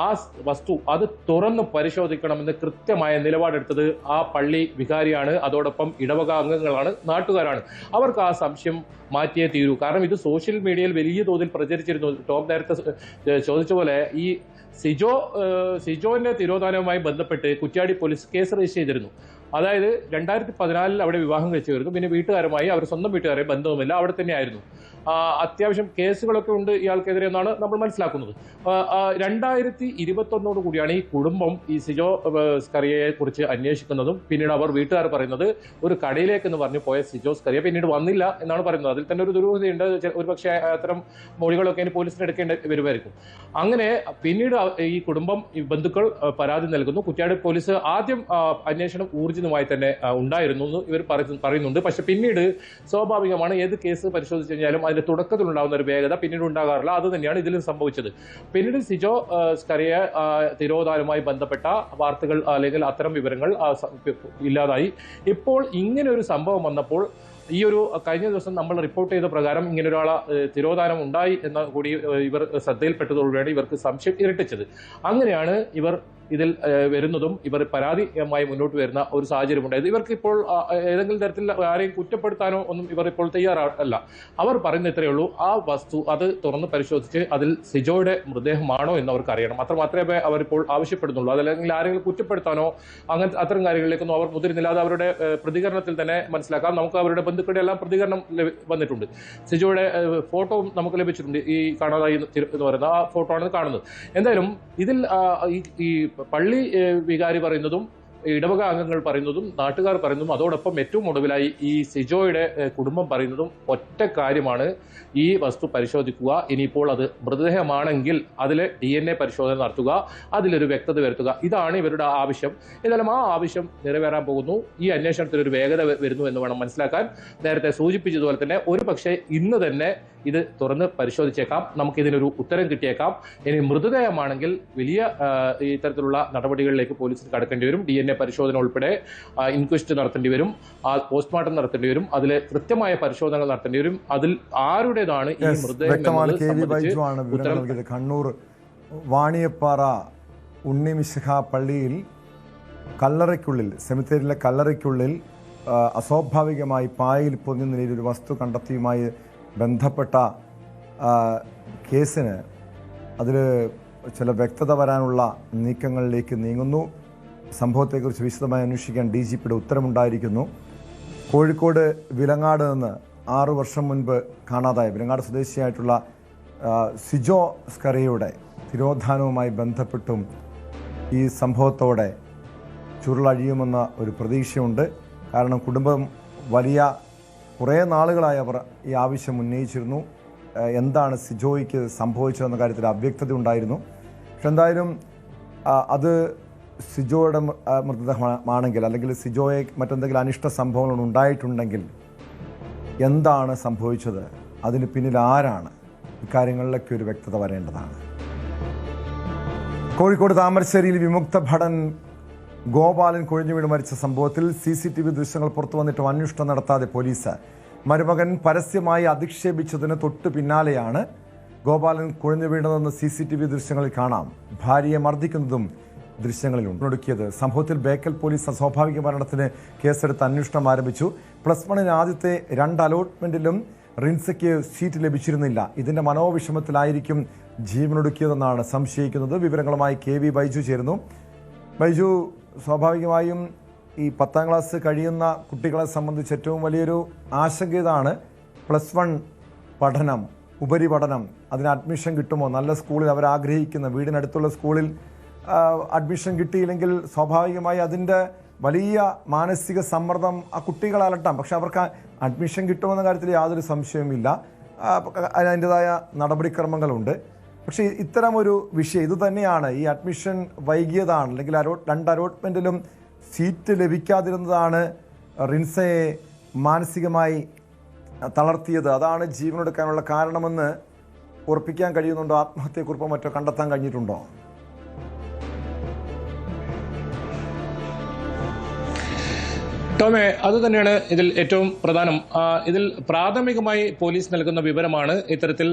ആ വസ്തു അത് തുറന്ന് പരിശോധിക്കണമെന്ന് കൃത്യമായ നിലപാടെടുത്തത് ആ പള്ളി വികാരിയാണ്. അതോടൊപ്പം ഇടവക അംഗങ്ങളാണ്, നാട്ടുകാരാണ്. അവർക്ക് ആ സംശയം മാറ്റിയേ തീരൂ. കാരണം ഇത് സോഷ്യൽ മീഡിയയിൽ വലിയ തോതിൽ പ്രചരിച്ചിരുന്നു. ടോം നേരത്തെ ചോദിച്ച പോലെ ഈ സിജോന്റെ തിരോധാനവുമായി ബന്ധപ്പെട്ട് കുറ്റ്യാടി പോലീസ് കേസ് രജിസ്റ്റർ ചെയ്തിരുന്നു. അതായത് 2014 അവിടെ വിവാഹം കഴിച്ചു വരുന്നു. പിന്നെ വീട്ടുകാരുമായി, അവർ സ്വന്തം വീട്ടുകാരെ ബന്ധവുമില്ല, അവിടെ തന്നെയായിരുന്നു. അത്യാവശ്യം കേസുകളൊക്കെ ഉണ്ട് ഇയാൾക്കെതിരെ എന്നാണ് നമ്മൾ മനസ്സിലാക്കുന്നത്. 2021 കൂടിയാണ് ഈ കുടുംബം ഈ സിജോ സ്കറിയയെ കുറിച്ച് അന്വേഷിക്കുന്നതും പിന്നീട് അവർ വീട്ടുകാർ പറയുന്നത് ഒരു കടയിലേക്ക് എന്ന് പറഞ്ഞു പോയ സിജോ സ്കറിയ പിന്നീട് വന്നില്ല എന്നാണ് പറയുന്നത്. അതിൽ തന്നെ ഒരു ദുരൂഹതയുണ്ട്. ഒരുപക്ഷെ അത്തരം മൊഴികളൊക്കെ ഇനി പോലീസിന് എടുക്കേണ്ടി വരുമായിരിക്കും. അങ്ങനെ പിന്നീട് ഈ കുടുംബം, ഈ ബന്ധുക്കൾ പരാതി നൽകുന്നു. കുറ്റ്യാടി പോലീസ് ആദ്യം അന്വേഷണം ഊർജിതമായി തന്നെ ഉണ്ടായിരുന്നു എന്ന് ഇവർ പറയുന്നുണ്ട്. പക്ഷെ പിന്നീട് സ്വാഭാവികമാണ്, ഏത് കേസ് പരിശോധിച്ചു കഴിഞ്ഞാലും അതിന്റെ തുടക്കത്തിൽ ഉണ്ടാകുന്ന ഒരു വേഗത പിന്നീട് ഉണ്ടാകാറില്ല. അത് തന്നെയാണ് ഇതിലും സംഭവിച്ചത്. പിന്നീട് സിജോ സ്കറിയ തിരോധാനവുമായി ബന്ധപ്പെട്ട വാർത്തകൾ അല്ലെങ്കിൽ അത്തരം വിവരങ്ങൾ ഇല്ലാതായി. ഇപ്പോൾ ഇങ്ങനെ ഒരു സംഭവം വന്നപ്പോൾ ഈ ഒരു കഴിഞ്ഞ ദിവസം നമ്മൾ റിപ്പോർട്ട് ചെയ്ത പ്രകാരം ഇങ്ങനെ ഒരാളെ തിരോധാനം ഉണ്ടായി എന്ന കൂടി ഇവർ ശ്രദ്ധയിൽപ്പെട്ടതോടുകൂടിയാണ് ഇവർക്ക് സംശയം ഇരട്ടിച്ചത്. അങ്ങനെയാണ് ഇവർ ഇതിൽ വരുന്നതും ഇവർ പരാതിയുമായി മുന്നോട്ട് വരുന്ന ഒരു സാഹചര്യം ഉണ്ടായത്. ഇവർക്ക് ഇപ്പോൾ ഏതെങ്കിലും തരത്തിൽ ആരെയും കുറ്റപ്പെടുത്താനോ ഒന്നും ഇവർ ഇപ്പോൾ തയ്യാറല്ല. അവർ പറയുന്ന ഇത്രയേ ഉള്ളൂ, ആ വസ്തു അത് തുറന്ന് പരിശോധിച്ച് അതിൽ സിജോയുടെ മൃതദേഹമാണോ എന്ന് അവർക്ക് അറിയണം. അത്ര മാത്രമേ അവരിപ്പോൾ ആവശ്യപ്പെടുന്നുള്ളൂ. അതല്ലെങ്കിൽ ആരെങ്കിലും കുറ്റപ്പെടുത്താനോ അത്തരം കാര്യങ്ങളിലേക്കൊന്നും അവർ മുതിരുന്നില്ല. അത് അവരുടെ പ്രതികരണത്തിൽ തന്നെ മനസ്സിലാക്കാം. നമുക്ക് അവരുടെ ബന്ധുക്കളുടെ എല്ലാം പ്രതികരണം വന്നിട്ടുണ്ട്. സിജോയുടെ ഫോട്ടോവും നമുക്ക് ലഭിച്ചിട്ടുണ്ട്. ഈ കാണാതായി എന്ന് പറയുന്ന ആ ഫോട്ടോ ആണ് കാണുന്നത്. എന്തായാലും ഇതിൽ ഈ പള്ളി വികാരി പറയുന്നതും ഇടവക അംഗങ്ങൾ പറയുന്നതും നാട്ടുകാർ പറയുന്നതും അതോടൊപ്പം ഏറ്റവും ഒടുവിലായി ഈ സിജോയുടെ കുടുംബം പറയുന്നതും ഒറ്റ കാര്യമാണ്, ഈ വസ്തു പരിശോധിക്കുക. ഇനിയിപ്പോൾ അത് മൃതദേഹമാണെങ്കിൽ അതിൽ DNA പരിശോധന നടത്തുക, അതിലൊരു വ്യക്തത വരുത്തുക. ഇതാണ് ഇവരുടെ ആവശ്യം. എന്നാലും ആ ആവശ്യം നിറവേറാൻ പോകുന്നു. ഈ അന്വേഷണത്തിൽ ഒരു വേഗത വരുന്നു എന്ന് വേണം മനസ്സിലാക്കാൻ. നേരത്തെ സൂചിപ്പിച്ചതുപോലെ തന്നെ ഒരു പക്ഷേ ഇന്ന് തന്നെ ഇത് തുറന്ന് പരിശോധിച്ചേക്കാം. നമുക്കിതിനൊരു ഉത്തരം കിട്ടിയേക്കാം. ഇനി മൃതദേഹമാണെങ്കിൽ വലിയ ഇത്തരത്തിലുള്ള നടപടികളിലേക്ക് പോലീസിന് കടക്കേണ്ടി വരും. DNA പരിശോധന ഉൾപ്പെടെ ഇൻക്വസ്റ്റ് നടത്തേണ്ടി വരും, പോസ്റ്റ്മോർട്ടം നടത്തേണ്ടി വരും, അതിൽ കൃത്യമായ പരിശോധനകൾ നടത്തേണ്ടി വരും. അതിൽ ആരുടേതാണ് ഈ മൃതദേഹം നൽകിയത്. കണ്ണൂർ വാണിയപ്പാറ ഉണ്ണിമിശിഹ പള്ളിയിൽ കല്ലറയ്ക്കുള്ളിൽ, സെമിത്തേരിയിലെ കല്ലറയ്ക്കുള്ളിൽ അസ്വാഭാവികമായി പായയിൽ പൊതിഞ്ഞ നിലയിൽ ഒരു വസ്തു കണ്ടെത്തിയുമായി ബന്ധപ്പെട്ട കേസിന് അതിൽ ചില വ്യക്തത വരാനുള്ള നീക്കങ്ങളിലേക്ക് നീങ്ങുന്നു. സംഭവത്തെക്കുറിച്ച് വിശദമായി അന്വേഷിക്കാൻ DGPയുടെ ഉത്തരവുണ്ടായിരിക്കുന്നു. കോഴിക്കോട് വിലങ്ങാട് നിന്ന് 6 വർഷം മുൻപ് കാണാതായ വിലങ്ങാട് സ്വദേശിയായിട്ടുള്ള സിജോ സ്കറിയയുടെ തിരോധാനവുമായി ബന്ധപ്പെട്ടും ഈ സംഭവത്തോടെ ചുരുളഴിയുമെന്ന ഒരു പ്രതീക്ഷയുണ്ട്. കാരണം കുടുംബം കുറേ നാളുകളായി അവർ ഈ ആവശ്യം ഉന്നയിച്ചിരുന്നു. എന്താണ് സിജോയ്ക്ക് സംഭവിച്ചതെന്ന കാര്യത്തിൽ അവ്യക്തത ഉണ്ടായിരുന്നു. പക്ഷെ എന്തായാലും അത് സിജോയുടെ മൃതദേഹമാണെങ്കിൽ അല്ലെങ്കിൽ സിജോയെ മറ്റെന്തെങ്കിലും അനിഷ്ട സംഭവങ്ങൾ ഉണ്ടായിട്ടുണ്ടെങ്കിൽ എന്താണ് സംഭവിച്ചത്, അതിന് പിന്നിൽ ആരാണ്, ഇക്കാര്യങ്ങളിലൊക്കെ ഒരു വ്യക്തത വരേണ്ടതാണ്. കോഴിക്കോട് താമരശ്ശേരിയിൽ വിമുക്ത ഭടൻ ഗോപാലൻ കുഴഞ്ഞു വീണ് മരിച്ച സംഭവത്തിൽ CCTV ദൃശ്യങ്ങൾ പുറത്തു വന്നിട്ടും അന്വേഷണം നടത്താതെ പോലീസ്. മരുമകൻ പരസ്യമായി അധിക്ഷേപിച്ചതിന് തൊട്ടു പിന്നാലെയാണ് ഗോപാലൻ കുഴഞ്ഞു വീണതെന്ന് CCTV ദൃശ്യങ്ങളിൽ കാണാം. ഭാര്യയെ മർദ്ദിക്കുന്നതും ദൃശ്യങ്ങളിലുണ്ട്. ഒടുക്കിയത് സംഭവത്തിൽ ബേക്കൽ പോലീസ് അസ്വാഭാവിക മരണത്തിന് കേസെടുത്ത് അന്വേഷണം ആരംഭിച്ചു. +1 ആദ്യത്തെ 2 അലോട്ട്മെന്റിലും റിൻസയ്ക്ക് സീറ്റ് ലഭിച്ചിരുന്നില്ല. ഇതിന്റെ മനോവിഷമത്തിലായിരിക്കും ജീവനൊടുക്കിയതെന്നാണ് സംശയിക്കുന്നത്. വിവരങ്ങളുമായി KV ബൈജു ചേരുന്നു. ബൈജു, സ്വാഭാവികമായും ഈ 10ാം ക്ലാസ് കഴിയുന്ന കുട്ടികളെ സംബന്ധിച്ച് ഏറ്റവും വലിയൊരു ആശങ്ക ഇതാണ്. +1 പഠനം, ഉപരിപഠനം, അതിന് അഡ്മിഷൻ കിട്ടുമോ? നല്ല സ്കൂളിൽ അവരാഗ്രഹിക്കുന്ന വീടിനടുത്തുള്ള സ്കൂളിൽ അഡ്മിഷൻ കിട്ടിയില്ലെങ്കിൽ സ്വാഭാവികമായി അതിൻ്റെ വലിയ മാനസിക സമ്മർദ്ദം ആ കുട്ടികളെ അലട്ടാം. പക്ഷെ അവർക്ക് അഡ്മിഷൻ കിട്ടുമെന്ന കാര്യത്തിൽ യാതൊരു സംശയവുമില്ല. അതിൻ്റെതായ നടപടിക്രമങ്ങളുണ്ട്. പക്ഷേ ഇത്തരമൊരു വിഷയം ഇത് തന്നെയാണ്, ഈ അഡ്മിഷൻ വൈകിയതാണ് അല്ലെങ്കിൽ 2 അലോട്ട്മെൻറ്റിലും സീറ്റ് ലഭിക്കാതിരുന്നതാണ് റിൻസയെ മാനസികമായി തളർത്തിയത്. അതാണ് ജീവനെടുക്കാനുള്ള കാരണമെന്ന് ഉറപ്പിക്കാൻ കഴിയുന്നുണ്ടോ? ആത്മഹത്യക്കുറിപ്പോ മറ്റോ കണ്ടെത്താൻ കഴിഞ്ഞിട്ടുണ്ടോ? ടോമേ, അതുതന്നെയാണ് ഇതിൽ ഏറ്റവും പ്രധാനം. ഇതിൽ പ്രാഥമികമായി പോലീസ് നൽകുന്ന വിവരമാണ് ഇത്തരത്തിൽ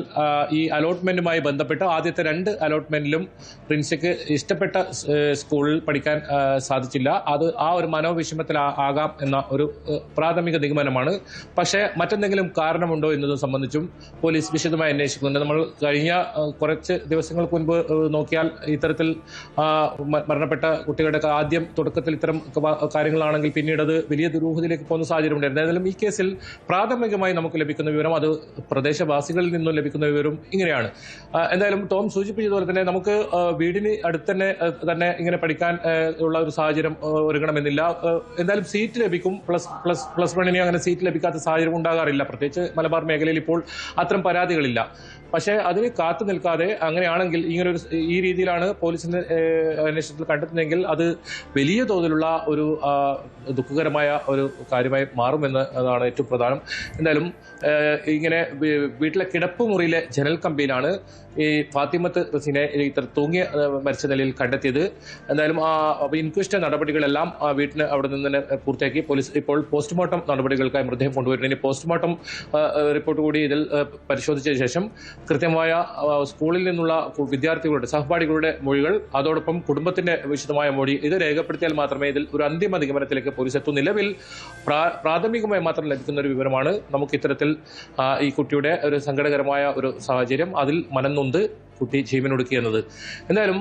ഈ അലോട്ട്മെന്റുമായി ബന്ധപ്പെട്ട് ആദ്യത്തെ 2 അലോട്ട്മെന്റിലും പ്രിൻസിക്ക് ഇഷ്ടപ്പെട്ട സ്കൂളിൽ പഠിക്കാൻ സാധിച്ചില്ല. അത് ആ ഒരു മനോവിഷമത്തിൽ ആകാം എന്ന ഒരു പ്രാഥമിക നിഗമനമാണ്. പക്ഷേ മറ്റെന്തെങ്കിലും കാരണമുണ്ടോ എന്നതും സംബന്ധിച്ചും പോലീസ് വിശദമായി അന്വേഷിക്കുന്നുണ്ട്. നമ്മൾ കഴിഞ്ഞ കുറച്ച് ദിവസങ്ങൾക്ക് മുൻപ് നോക്കിയാൽ ഇത്തരത്തിൽ മരണപ്പെട്ട കുട്ടികളുടെ ആദ്യം തുടക്കത്തിൽ ഇത്തരം കാര്യങ്ങളാണെങ്കിൽ പിന്നീട് അത് വലിയ ദുരൂഹതയിലേക്ക് പോകുന്ന സാഹചര്യം ഉണ്ടായിരുന്നു. ഏതായാലും ഈ കേസിൽ പ്രാഥമികമായി നമുക്ക് ലഭിക്കുന്ന വിവരം, അത് പ്രദേശവാസികളിൽ നിന്നും ലഭിക്കുന്ന വിവരം ഇങ്ങനെയാണ്. എന്തായാലും ടോം സൂചിപ്പിച്ചതുപോലെ തന്നെ നമുക്ക് വീടിന് അടുത്ത് തന്നെ ഇങ്ങനെ പഠിക്കാൻ ഉള്ള ഒരു സാഹചര്യം ഒരുങ്ങണമെന്നില്ല. എന്തായാലും സീറ്റ് ലഭിക്കും. പ്ലസ് വണ്ണിന് അങ്ങനെ സീറ്റ് ലഭിക്കാത്ത സാഹചര്യം ഉണ്ടാകാറില്ല. പ്രത്യേകിച്ച് മലബാർ മേഖലയിൽ ഇപ്പോൾ അത്തരം പരാതികളില്ല. പക്ഷേ അതിന് കാത്തു നിൽക്കാതെ അങ്ങനെയാണെങ്കിൽ ഈ രീതിയിലാണ് പോലീസിന്റെ അന്വേഷണത്തിൽ കണ്ടെത്തുന്നതെങ്കിൽ അത് വലിയ തോതിലുള്ള ഒരു ദുഃഖകരമായ ഒരു കാര്യമായി മാറുമെന്ന് അതാണ് ഏറ്റവും പ്രധാനം. എന്തായാലും ഇങ്ങനെ വീട്ടിലെ കിടപ്പുമുറിയിലെ ജനൽ കമ്പിയിലാണ് ഈ ഫാത്തിമത്ത് റസീനെ തൂങ്ങി മരിച്ച നിലയിൽ കണ്ടെത്തിയത്. എന്തായാലും ഇൻക്വസ്റ്റ് നടപടികളെല്ലാം വീട്ടിന് അവിടെ നിന്ന് തന്നെ പൂർത്തിയാക്കി. പോലീസ് ഇപ്പോൾ പോസ്റ്റ്മോർട്ടം നടപടികൾക്കായി മൃതദേഹം കൊണ്ടുവരുന്നു. ഇനി പോസ്റ്റ്മോർട്ടം റിപ്പോർട്ട് കൂടി ഇതിൽ പരിശോധിച്ച ശേഷം കൃത്യമായ സ്കൂളിൽ നിന്നുള്ള വിദ്യാർത്ഥികളുടെ സഹപാഠികളുടെ മൊഴികൾ, അതോടൊപ്പം കുടുംബത്തിന്റെ വിശദമായ മൊഴി ഇത് രേഖപ്പെടുത്തിയാൽ മാത്രമേ ഇതിൽ ഒരു അന്തിമ നിഗമനത്തിലേക്ക് പോലീസ് എത്തും. നിലവിൽ പ്രാഥമികമായി മാത്രം ലഭിക്കുന്ന ഒരു വിവരമാണ് നമുക്ക് ഇത്തരത്തിൽ ഈ കുട്ടിയുടെ ഒരു സങ്കടകരമായ ഒരു സാഹചര്യം, അതിൽ മനംനൊന്ത് കുട്ടി ജീവനൊടുക്കി എന്നത്. എന്തായാലും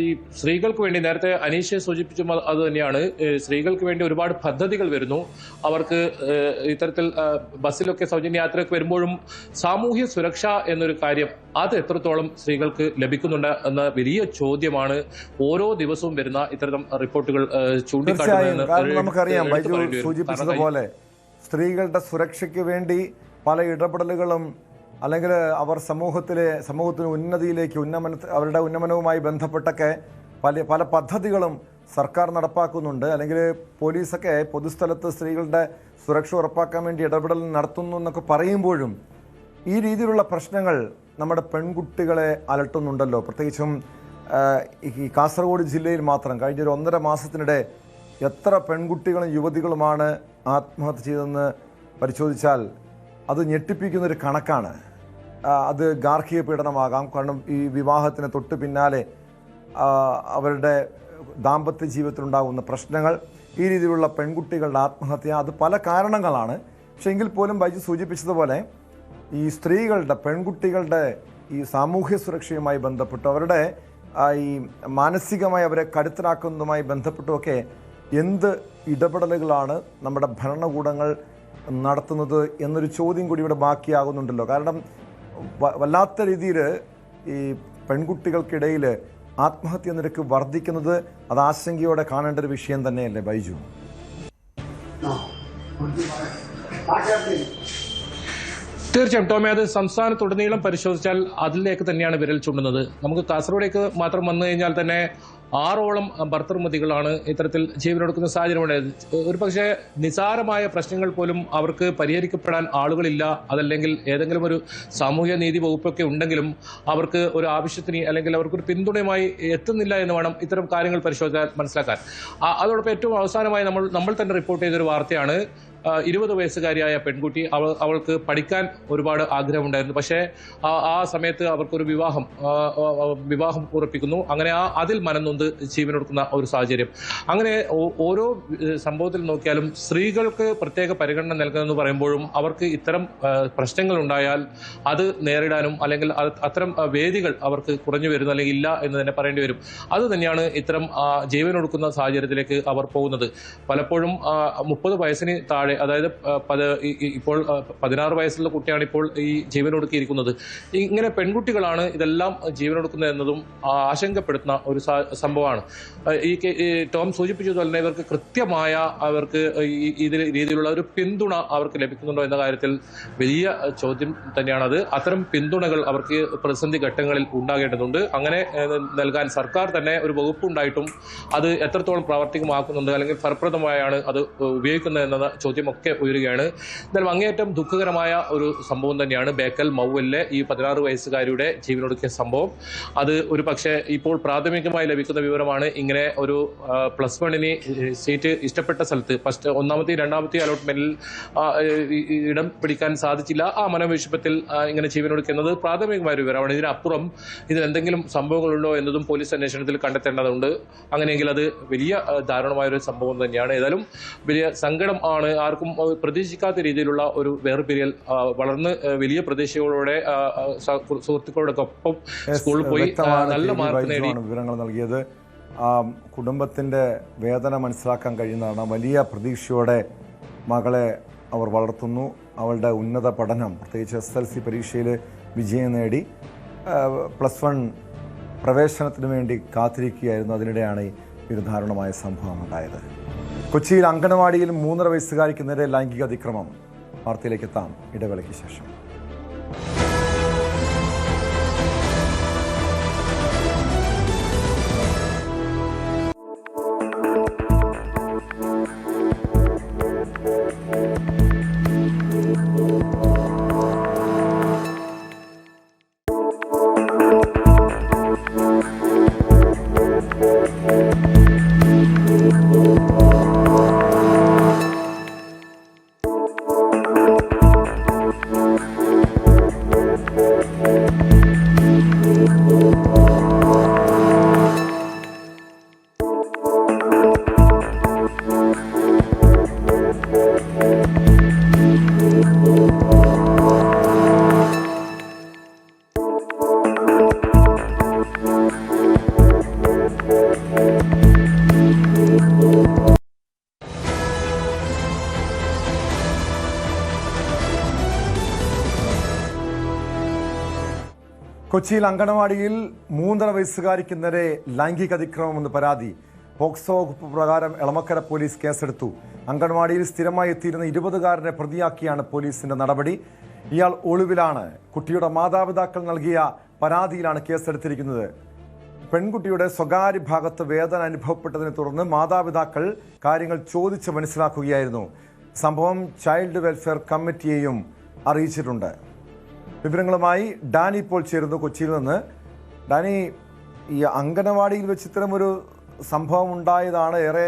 ഈ സ്ത്രീകൾക്ക് വേണ്ടി നേരത്തെ അനീഷ് സൂചിപ്പിച്ചു അത് തന്നെയാണ്, സ്ത്രീകൾക്ക് വേണ്ടി ഒരുപാട് പദ്ധതികൾ വരുന്നു. അവർക്ക് ഇത്തരത്തിൽ ബസ്സിലൊക്കെ സൗജന്യ യാത്രയൊക്കെ വരുമ്പോഴും സാമൂഹ്യ സുരക്ഷ എന്നൊരു കാര്യം അത് എത്രത്തോളം സ്ത്രീകൾക്ക് ലഭിക്കുന്നുണ്ട് എന്ന വലിയ ചോദ്യമാണ് ഓരോ ദിവസവും വരുന്ന ഇത്തരം റിപ്പോർട്ടുകൾ ചൂണ്ടിക്കാട്ടുന്നത്. നമുക്കറിയാം, ബൈജു സൂചിപ്പിച്ചതുപോലെ സ്ത്രീകളുടെ സുരക്ഷയ്ക്ക് വേണ്ടി പല ഇടപെടലുകളും അല്ലെങ്കിൽ അവർ സമൂഹത്തിന് ഉന്നതിയിലേക്ക് അവരുടെ ഉന്നമനവുമായി ബന്ധപ്പെട്ടൊക്കെ പല പദ്ധതികളും സർക്കാർ നടപ്പാക്കുന്നുണ്ട്. അല്ലെങ്കിൽ പോലീസൊക്കെ പൊതുസ്ഥലത്ത് സ്ത്രീകളുടെ സുരക്ഷ ഉറപ്പാക്കാൻ വേണ്ടി ഇടപെടൽ നടത്തുന്നു എന്നൊക്കെ പറയുമ്പോഴും ഈ രീതിയിലുള്ള പ്രശ്നങ്ങൾ നമ്മുടെ പെൺകുട്ടികളെ അലട്ടുന്നുണ്ടല്ലോ. പ്രത്യേകിച്ചും ഈ കാസർഗോഡ് ജില്ലയിൽ മാത്രം കഴിഞ്ഞ ഒരു 1.5 മാസത്തിനിടെ എത്ര പെൺകുട്ടികളും യുവതികളുമാണ് ആത്മഹത്യ ചെയ്തതെന്ന് പരിശോധിച്ചാൽ അത് ഞെട്ടിപ്പിക്കുന്നൊരു കണക്കാണ്. അത് ഗാർഹിക പീഡനമാകാം, കാരണം ഈ വിവാഹത്തിന് തൊട്ട് പിന്നാലെ അവരുടെ ദാമ്പത്യ ജീവിതത്തിലുണ്ടാകുന്ന പ്രശ്നങ്ങൾ, ഈ രീതിയിലുള്ള പെൺകുട്ടികളുടെ ആത്മഹത്യ, അത് പല കാരണങ്ങളാണ്. പക്ഷെ എങ്കിൽ പോലും ബൈജു സൂചിപ്പിച്ചതുപോലെ ഈ സ്ത്രീകളുടെ പെൺകുട്ടികളുടെ ഈ സാമൂഹ്യ സുരക്ഷയുമായി ബന്ധപ്പെട്ട് അവരുടെ ഈ മാനസികമായി അവരെ കരുത്തരാക്കുന്നതുമായി ബന്ധപ്പെട്ടുമൊക്കെ എന്ത് ഇടപെടലുകളാണ് നമ്മുടെ ഭരണകൂടങ്ങൾ നടത്തുന്നത് എന്നൊരു ചോദ്യം കൂടി ഇവിടെ ബാക്കിയാകുന്നുണ്ടല്ലോ. കാരണം വല്ലാത്ത രീതിയിൽ ഈ പെൺകുട്ടികൾക്കിടയിൽ ആത്മഹത്യ നിരക്ക് വർദ്ധിക്കുന്നത് അത് ആശങ്കയോടെ കാണേണ്ട ഒരു വിഷയം തന്നെയല്ലേ ബൈജു? തീർച്ചയായും ടോമി, അത് സംസ്ഥാനത്തുടനീളം പരിശോധിച്ചാൽ അതിലേക്ക് തന്നെയാണ് വിരൽ ചൂണ്ടുന്നത്. നമുക്ക് കാസർഗോഡേക്ക് മാത്രം വന്നു കഴിഞ്ഞാൽ തന്നെ 6ഓളം ഭർത്തൃമതികളാണ് ഇത്തരത്തിൽ ജീവനൊടുക്കുന്ന സാഹചര്യമുണ്ടായത്. ഒരു പക്ഷേ നിസാരമായ പ്രശ്നങ്ങൾ പോലും അവർക്ക് പരിഹരിക്കപ്പെടാൻ ആളുകളില്ല, അതല്ലെങ്കിൽ ഏതെങ്കിലും ഒരു സാമൂഹ്യ നീതി വകുപ്പൊക്കെ ഉണ്ടെങ്കിലും അവർക്ക് ഒരു ആവശ്യത്തിന് അല്ലെങ്കിൽ അവർക്കൊരു പിന്തുണയുമായി എത്തുന്നില്ല എന്ന് വേണം ഇത്തരം കാര്യങ്ങൾ പരിശോധിച്ചാൽ മനസ്സിലാക്കാൻ. അതോടൊപ്പം ഏറ്റവും അവസാനമായി നമ്മൾ തന്നെ റിപ്പോർട്ട് ചെയ്തൊരു വാർത്തയാണ് 20 വയസ്സുകാരിയായ പെൺകുട്ടി അവൾക്ക് പഠിക്കാൻ ഒരുപാട് ആഗ്രഹമുണ്ടായിരുന്നു. പക്ഷേ ആ സമയത്ത് അവർക്കൊരു വിവാഹം ഉറപ്പിക്കുന്നു. അങ്ങനെ അതിൽ മനംനൊന്ത് ജീവനൊടുക്കുന്ന ഒരു സാഹചര്യം. അങ്ങനെ ഓരോ സംഭവത്തിൽ നോക്കിയാലും സ്ത്രീകൾക്ക് പ്രത്യേക പരിഗണന നൽകുന്നതെന്ന് പറയുമ്പോഴും അവർക്ക് ഇത്തരം പ്രശ്നങ്ങൾ ഉണ്ടായാൽ അത് നേരിടാനും അല്ലെങ്കിൽ അത്തരം വേദികൾ അവർക്ക് കുറഞ്ഞു വരുന്നു അല്ലെങ്കിൽ ഇല്ല എന്ന് തന്നെ പറയേണ്ടി വരും. അത് തന്നെയാണ് ഇത്തരം ജീവനൊടുക്കുന്ന സാഹചര്യത്തിലേക്ക് അവർ പോകുന്നത്. പലപ്പോഴും 30 വയസ്സിന് താഴെ, അതായത് ഇപ്പോൾ 16 വയസ്സുള്ള കുട്ടിയാണ് ഇപ്പോൾ ഈ ജീവനൊടുക്കിയിരിക്കുന്നത്. ഇങ്ങനെ പെൺകുട്ടികളാണ് ഇതെല്ലാം ജീവനൊടുക്കുന്നത് എന്നതും ആശങ്കപ്പെടുത്തുന്ന ഒരു സംഭവമാണ്. ഈ ടോം സൂചിപ്പിച്ചതുപോലെ തന്നെ ഇവർക്ക് കൃത്യമായ ഇതിൽ രീതിയിലുള്ള ഒരു പിന്തുണ അവർക്ക് ലഭിക്കുന്നുണ്ടോ എന്ന കാര്യത്തിൽ വലിയ ചോദ്യം തന്നെയാണത്. അത്തരം പിന്തുണകൾ അവർക്ക് പ്രതിസന്ധി ഘട്ടങ്ങളിൽ ഉണ്ടാകേണ്ടതുണ്ട്. അങ്ങനെ നൽകാൻ സർക്കാർ തന്നെ ഒരു വകുപ്പുണ്ടായിട്ടും അത് എത്രത്തോളം പ്രാവർത്തികമാക്കുന്നുണ്ട് അല്ലെങ്കിൽ ഫലപ്രദമായാണ് അത് ഉപയോഗിക്കുന്നത് എന്ന ചോദ്യമൊക്കെ ഉയരുകയാണ്. എന്നാലും അങ്ങേയറ്റം ദുഃഖകരമായ ഒരു സംഭവം തന്നെയാണ് ബേക്കൽ മൗവലിലെ ഈ 16 വയസ്സുകാരിയുടെ ജീവനൊടുക്കിയ സംഭവം. അത് ഒരു പക്ഷേ ഇപ്പോൾ പ്രാഥമികമായി ലഭിക്കുന്ന വിവരമാണ്. ഇങ്ങനെ ഒരു +1 സീറ്റ് ഇഷ്ടപ്പെട്ട സ്ഥലത്ത് ഒന്നാമത്തെയും രണ്ടാമത്തെയും അലോട്ട്മെന്റിൽ ഇടം പിടിക്കാൻ സാധിച്ചില്ല. ആ മനോവിഷമത്തിൽ ഇങ്ങനെ ജീവനൊടുക്കുന്നത് പ്രാഥമികമായ വിവരമാണ്. ഇതിനപ്പുറം ഇതിലെന്തെങ്കിലും സംഭവങ്ങളുണ്ടോ എന്നതും പോലീസ് അന്വേഷണത്തിൽ കണ്ടെത്തേണ്ടതുണ്ട്. അങ്ങനെയെങ്കിൽ അത് വലിയ ദാരുണമായൊരു സംഭവം തന്നെയാണ്. ഏതായാലും വലിയ സങ്കടം ആണ്. ആർക്കും പ്രതീക്ഷിക്കാത്ത രീതിയിലുള്ള ഒരു വേർപിരിയൽ. വളർന്ന് വലിയ പ്രതീക്ഷകളോടെ സുഹൃത്തുക്കളോടൊപ്പം സ്കൂളിൽ പോയി നല്ല മാർക്ക് നേടി വിവരങ്ങൾ നൽകിയത്. കുടുംബത്തിൻ്റെ വേദന മനസ്സിലാക്കാൻ കഴിയുന്നതാണ്. വലിയ പ്രതീക്ഷയോടെ മകളെ അവർ വളർത്തുന്നു. അവളുടെ ഉന്നത പഠനം, പ്രത്യേകിച്ച് SSLC പരീക്ഷയിൽ വിജയം നേടി +1 പ്രവേശനത്തിന് വേണ്ടി കാത്തിരിക്കുകയായിരുന്നു. അതിനിടെയാണ് ഈ ദാരുണമായ സംഭവം ഉണ്ടായത്. കൊച്ചിയിൽ അങ്കണവാടിയിൽ 3.5 വയസ്സുകാരിക്ക് നേരെ ലൈംഗിക അതിക്രമം. വാർത്തയിലേക്ക് എത്താം ഇടവേളയ്ക്ക് ശേഷം. കൊച്ചിയിൽ അങ്കണവാടിയിൽ 3.5 വയസ്സുകാരിക്ക് നേരെ ലൈംഗിക അതിക്രമമെന്ന് പരാതി. പോക്സോ വകുപ്പ് പ്രകാരം എളമക്കര പോലീസ് കേസെടുത്തു. അങ്കണവാടിയിൽ സ്ഥിരമായി എത്തിയിരുന്ന 20-കാരനെ പ്രതിയാക്കിയാണ് പോലീസിന്റെ നടപടി. ഇയാൾ ഒളിവിലാണ്. കുട്ടിയുടെ മാതാപിതാക്കൾ നൽകിയ പരാതിയിലാണ് കേസെടുത്തിരിക്കുന്നത്. പെൺകുട്ടിയുടെ സ്വകാര്യ ഭാഗത്ത് വേദന അനുഭവപ്പെട്ടതിനെ തുടർന്ന് മാതാപിതാക്കൾ കാര്യങ്ങൾ ചോദിച്ച് മനസ്സിലാക്കുകയായിരുന്നു. സംഭവം ചൈൽഡ് വെൽഫെയർ കമ്മിറ്റിയെയും അറിയിച്ചിട്ടുണ്ട്. വിവരങ്ങളുമായി ഡാനി ഇപ്പോൾ ചേരുന്നു കൊച്ചിയിൽ നിന്ന്. ഡാനി, ഈ അങ്കണവാടിയിൽ വെച്ച് ഇത്തരമൊരു സംഭവം ഉണ്ടായതാണ് ഏറെ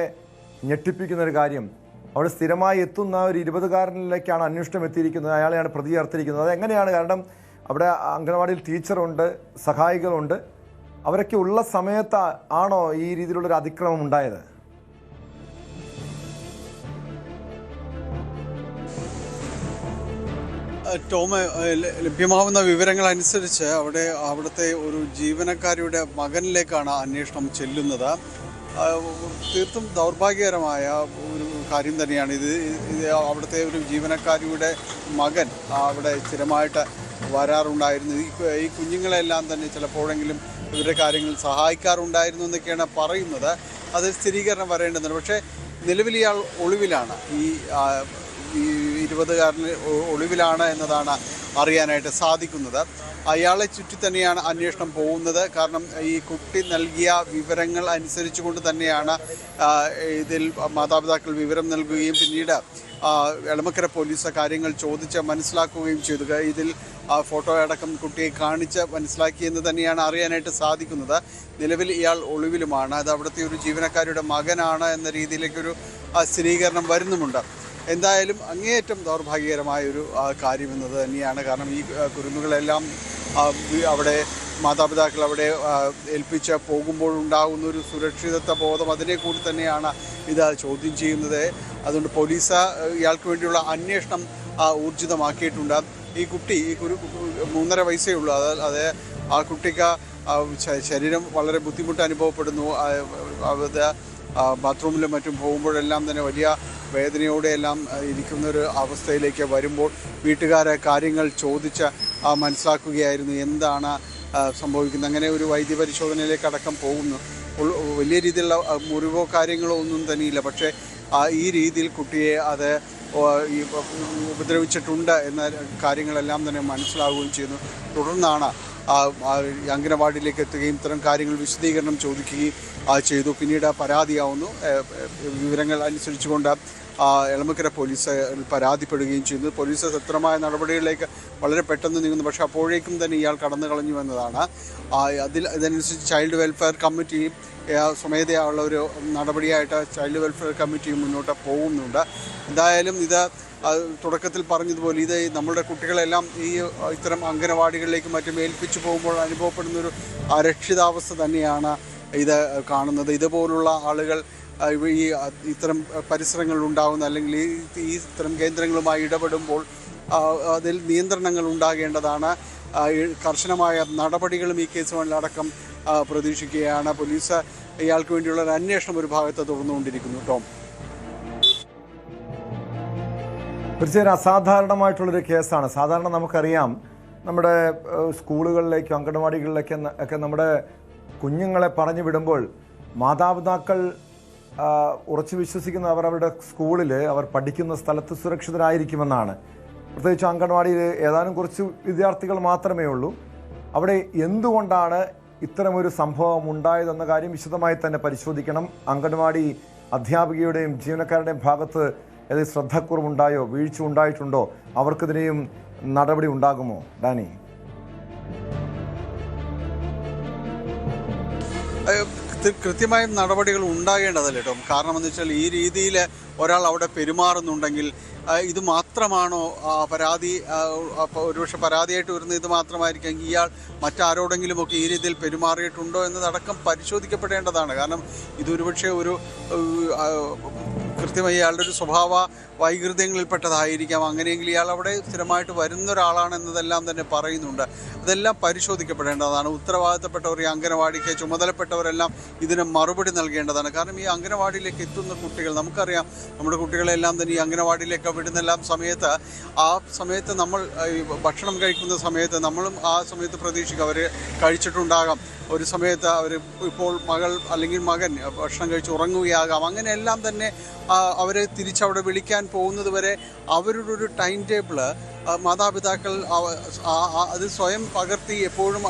ഞെട്ടിപ്പിക്കുന്നൊരു കാര്യം. അവിടെ സ്ഥിരമായി എത്തുന്ന ഒരു 20-കാരനിലേക്കാണ് അന്വേഷണം എത്തിയിരിക്കുന്നത്. അയാളെയാണ് പ്രതി ചേർത്തിരിക്കുന്നത്. അതെങ്ങനെയാണ്? കാരണം അവിടെ അങ്കണവാടിയിൽ ടീച്ചറുണ്ട്, സഹായികളുണ്ട്. അവരൊക്കെ ഉള്ള സമയത്ത് ആണോ ഈ രീതിയിലുള്ളൊരു അതിക്രമം ഉണ്ടായത്? ടോം, ലഭ്യമാവുന്ന വിവരങ്ങൾ അനുസരിച്ച് അവിടുത്തെ ഒരു ജീവനക്കാരിയുടെ മകനിലേക്കാണ് അന്വേഷണം ചെല്ലുന്നത്. തീർത്തും ദൗർഭാഗ്യകരമായ ഒരു കാര്യം തന്നെയാണ് ഇത്. അവിടുത്തെ ഒരു ജീവനക്കാരിയുടെ മകൻ അവിടെ സ്ഥിരമായിട്ട് വരാറുണ്ടായിരുന്നു. ഈ കുഞ്ഞുങ്ങളെല്ലാം തന്നെ ചിലപ്പോഴെങ്കിലും ഇവരുടെ കാര്യങ്ങൾ സഹായിക്കാറുണ്ടായിരുന്നു എന്നൊക്കെയാണ് പറയുന്നത്. അത് സ്ഥിരീകരണം വരേണ്ടതുണ്ട്. പക്ഷേ നിലവിൽ ഇയാൾ ഒളിവിലാണ്. ഈ 20-കാരന് ഒളിവിലാണ് എന്നതാണ് അറിയാനായിട്ട് സാധിക്കുന്നത്. അയാളെ ചുറ്റി തന്നെയാണ് അന്വേഷണം പോകുന്നത്. കാരണം ഈ കുട്ടി നൽകിയ വിവരങ്ങൾ അനുസരിച്ചുകൊണ്ട് തന്നെയാണ് ഇതിൽ മാതാപിതാക്കൾ വിവരം നൽകുകയും പിന്നീട് എളമക്കര പോലീസ് കാര്യങ്ങൾ ചോദിച്ച് മനസ്സിലാക്കുകയും ചെയ്തു. ഇതിൽ ഫോട്ടോ അടക്കം കുട്ടിയെ കാണിച്ച് മനസ്സിലാക്കിയെന്ന് തന്നെയാണ് അറിയാനായിട്ട് സാധിക്കുന്നത്. നിലവിൽ ഇയാൾ ഒളിവിലുമാണ്. അത് അവിടുത്തെ ഒരു ജീവനക്കാരുടെ മകനാണ് എന്ന രീതിയിലേക്കൊരു സ്ഥിരീകരണം വരുന്നുമുണ്ട്. എന്തായാലും അങ്ങേയറ്റം ദൗർഭാഗ്യകരമായ ഒരു കാര്യം എന്നത് തന്നെയാണ്. കാരണം ഈ കുരുന്നുകളെല്ലാം അവിടെ മാതാപിതാക്കൾ അവിടെ ഏൽപ്പിച്ച് പോകുമ്പോഴുണ്ടാകുന്ന ഒരു സുരക്ഷിതത്വ ബോധം അതിനെ കൂടി തന്നെയാണ് ഇത് ചോദ്യം ചെയ്യുന്നത്. അതുകൊണ്ട് പോലീസ് ഇയാൾക്ക് വേണ്ടിയുള്ള അന്വേഷണം ഊർജിതമാക്കിയിട്ടുണ്ട്. ഈ കുട്ടി ഈ 3.5 വയസ്സേ ഉള്ളൂ. അത് ആ കുട്ടിക്ക് ശരീരം വളരെ ബുദ്ധിമുട്ട് അനുഭവപ്പെടുന്നു. അത് ബാത്റൂമിലും മറ്റും പോകുമ്പോഴെല്ലാം തന്നെ വലിയ വേദനയോടെയെല്ലാം ഇരിക്കുന്നൊരു അവസ്ഥയിലേക്ക് വരുമ്പോൾ വീട്ടുകാരെ കാര്യങ്ങൾ ചോദിച്ച് മനസ്സിലാക്കുകയായിരുന്നു എന്താണ് സംഭവിക്കുന്നത്. അങ്ങനെ ഒരു വൈദ്യപരിശോധനയിലേക്ക് അടക്കം പോകുന്നു. വലിയ രീതിയിലുള്ള മുറിവോ കാര്യങ്ങളോ ഒന്നും തന്നെയില്ല. പക്ഷേ ഈ രീതിയിൽ കുട്ടിയെ അത് ഉപദ്രവിച്ചിട്ടുണ്ട് എന്ന കാര്യങ്ങളെല്ലാം തന്നെ മനസ്സിലാവുകയും ചെയ്യുന്നു. തുടർന്നാണ് അംഗനവാടിയിലേക്ക് എത്തുകയും ഇത്തരം കാര്യങ്ങൾ വിശദീകരണം ചോദിക്കുകയും ചെയ്തു. പിന്നീട് പരാതിയാവുന്നു. വിവരങ്ങൾ അനുസരിച്ചുകൊണ്ട് എളമക്കര പോലീസ് പരാതിപ്പെടുകയും ചെയ്യുന്നു. പോലീസ് ശക്തമായ നടപടികളിലേക്ക് വളരെ പെട്ടെന്ന് നീങ്ങുന്നു. പക്ഷേ അപ്പോഴേക്കും തന്നെ ഇയാൾ കടന്നു കളഞ്ഞു എന്നതാണ്. ഇതനുസരിച്ച് ചൈൽഡ് വെൽഫെയർ കമ്മിറ്റിയും സ്വമേധയുള്ള ഒരു നടപടിയായിട്ട് ചൈൽഡ് വെൽഫെയർ കമ്മിറ്റിയും മുന്നോട്ട് പോകുന്നുണ്ട്. എന്തായാലും ഇത് തുടക്കത്തിൽ പറഞ്ഞതുപോലെ ഇത് നമ്മുടെ കുട്ടികളെല്ലാം ഇത്തരം അംഗനവാടികളിലേക്കും മറ്റും ഏൽപ്പിച്ചു പോകുമ്പോൾ അനുഭവപ്പെടുന്നൊരു അരക്ഷിതാവസ്ഥ തന്നെയാണ് ഇത് കാണുന്നത്. ഇതുപോലുള്ള ആളുകൾ ഈ ഇത്തരം പരിസരങ്ങളിൽ ഉണ്ടാകുന്ന അല്ലെങ്കിൽ ഈ ഇത്തരം കേന്ദ്രങ്ങളുമായി ഇടപെടുമ്പോൾ അതിൽ നിയന്ത്രണങ്ങൾ ഉണ്ടാകേണ്ടതാണ്. കർശനമായ നടപടികളും ഈ കേസുകളിലടക്കം പ്രതീക്ഷിക്കുകയാണ്. പോലീസ് ഇയാൾക്ക് വേണ്ടിയുള്ള ഒരു അന്വേഷണം ഒരു ഭാഗത്ത് തുടർന്നുകൊണ്ടിരിക്കുന്നു. ടോം, തീർച്ചയായും അസാധാരണമായിട്ടുള്ളൊരു കേസാണ്. സാധാരണ നമുക്കറിയാം നമ്മുടെ സ്കൂളുകളിലേക്കും അംഗനവാടികളിലേക്കും ഒക്കെ നമ്മുടെ കുഞ്ഞുങ്ങളെ പറഞ്ഞു വിടുമ്പോൾ മാതാപിതാക്കൾ ഉറച്ചു വിശ്വസിക്കുന്ന അവരുടെ സ്കൂളിൽ അവർ പഠിക്കുന്ന സ്ഥലത്ത് സുരക്ഷിതരായിരിക്കുമെന്നാണ്. പ്രത്യേകിച്ച് അംഗൻവാടിയിൽ ഏതാനും കുറച്ച് വിദ്യാർത്ഥികൾ മാത്രമേ ഉള്ളൂ. അവിടെ എന്തുകൊണ്ടാണ് ഇത്തരമൊരു സംഭവം ഉണ്ടായതെന്ന കാര്യം വിശദമായി തന്നെ പരിശോധിക്കണം. അംഗൻവാടി അധ്യാപികയുടെയും ജീവനക്കാരുടെയും ഭാഗത്ത് ഏതെങ്കിലും ശ്രദ്ധക്കുറവുണ്ടായോ, വീഴ്ച ഉണ്ടായിട്ടുണ്ടോ, അവർക്കെതിരെയും നടപടി ഉണ്ടാകുമോ? ഡാനി, കൃത്യമായും നടപടികൾ ഉണ്ടാകേണ്ടതല്ലേ ടോം? കാരണം എന്ന് വെച്ചാൽ ഈ രീതിയിൽ ഒരാൾ അവിടെ പെരുമാറുന്നുണ്ടെങ്കിൽ ഇത് മാത്രമാണോ പരാതി? ഒരുപക്ഷെ പരാതിയായിട്ട് വരുന്ന ഇത് മാത്രമായിരിക്കും. ഇയാൾ മറ്റാരോടെങ്കിലുമൊക്കെ ഈ രീതിയിൽ പെരുമാറിയിട്ടുണ്ടോ എന്നതടക്കം പരിശോധിക്കപ്പെടേണ്ടതാണ്. കാരണം ഇതൊരുപക്ഷെ ഒരു കൃത്യമായി ഇയാളുടെ ഒരു സ്വഭാവ വൈകൃതങ്ങളിൽപ്പെട്ടതായിരിക്കാം. അങ്ങനെയെങ്കിൽ ഇയാൾ അവിടെ സ്ഥിരമായിട്ട് വരുന്ന ഒരാളാണെന്നതെല്ലാം തന്നെ പറയുന്നുണ്ട്. അതെല്ലാം പരിശോധിക്കപ്പെടേണ്ടതാണ്. ഉത്തരവാദിത്തപ്പെട്ടവർ, ഈ അംഗനവാടിക്ക് ചുമതലപ്പെട്ടവരെല്ലാം ഇതിന് മറുപടി നൽകേണ്ടതാണ്. കാരണം ഈ അംഗനവാടിയിലേക്ക് എത്തുന്ന കുട്ടികൾ, നമുക്കറിയാം നമ്മുടെ കുട്ടികളെല്ലാം തന്നെ ഈ അംഗനവാടിയിലേക്ക് വിടുന്നെല്ലാം സമയത്ത് നമ്മൾ ഭക്ഷണം കഴിക്കുന്ന സമയത്ത് നമ്മളും ആ സമയത്ത് പ്രതീക്ഷിക്കും അവർ കഴിച്ചിട്ടുണ്ടാകാം. ഒരു സമയത്ത് അവർ ഇപ്പോൾ മകൾ അല്ലെങ്കിൽ മകൻ ഭക്ഷണം കഴിച്ച് ഉറങ്ങുകയാകാം. അങ്ങനെയെല്ലാം തന്നെ അവരെ തിരിച്ചവിടെ വിളിക്കാൻ പോകുന്നത് വരെ അവരുടെ ഒരു ടൈം ടേബിള് മാതാപിതാക്കൾ അത് സ്വയം പകർത്തി എപ്പോഴും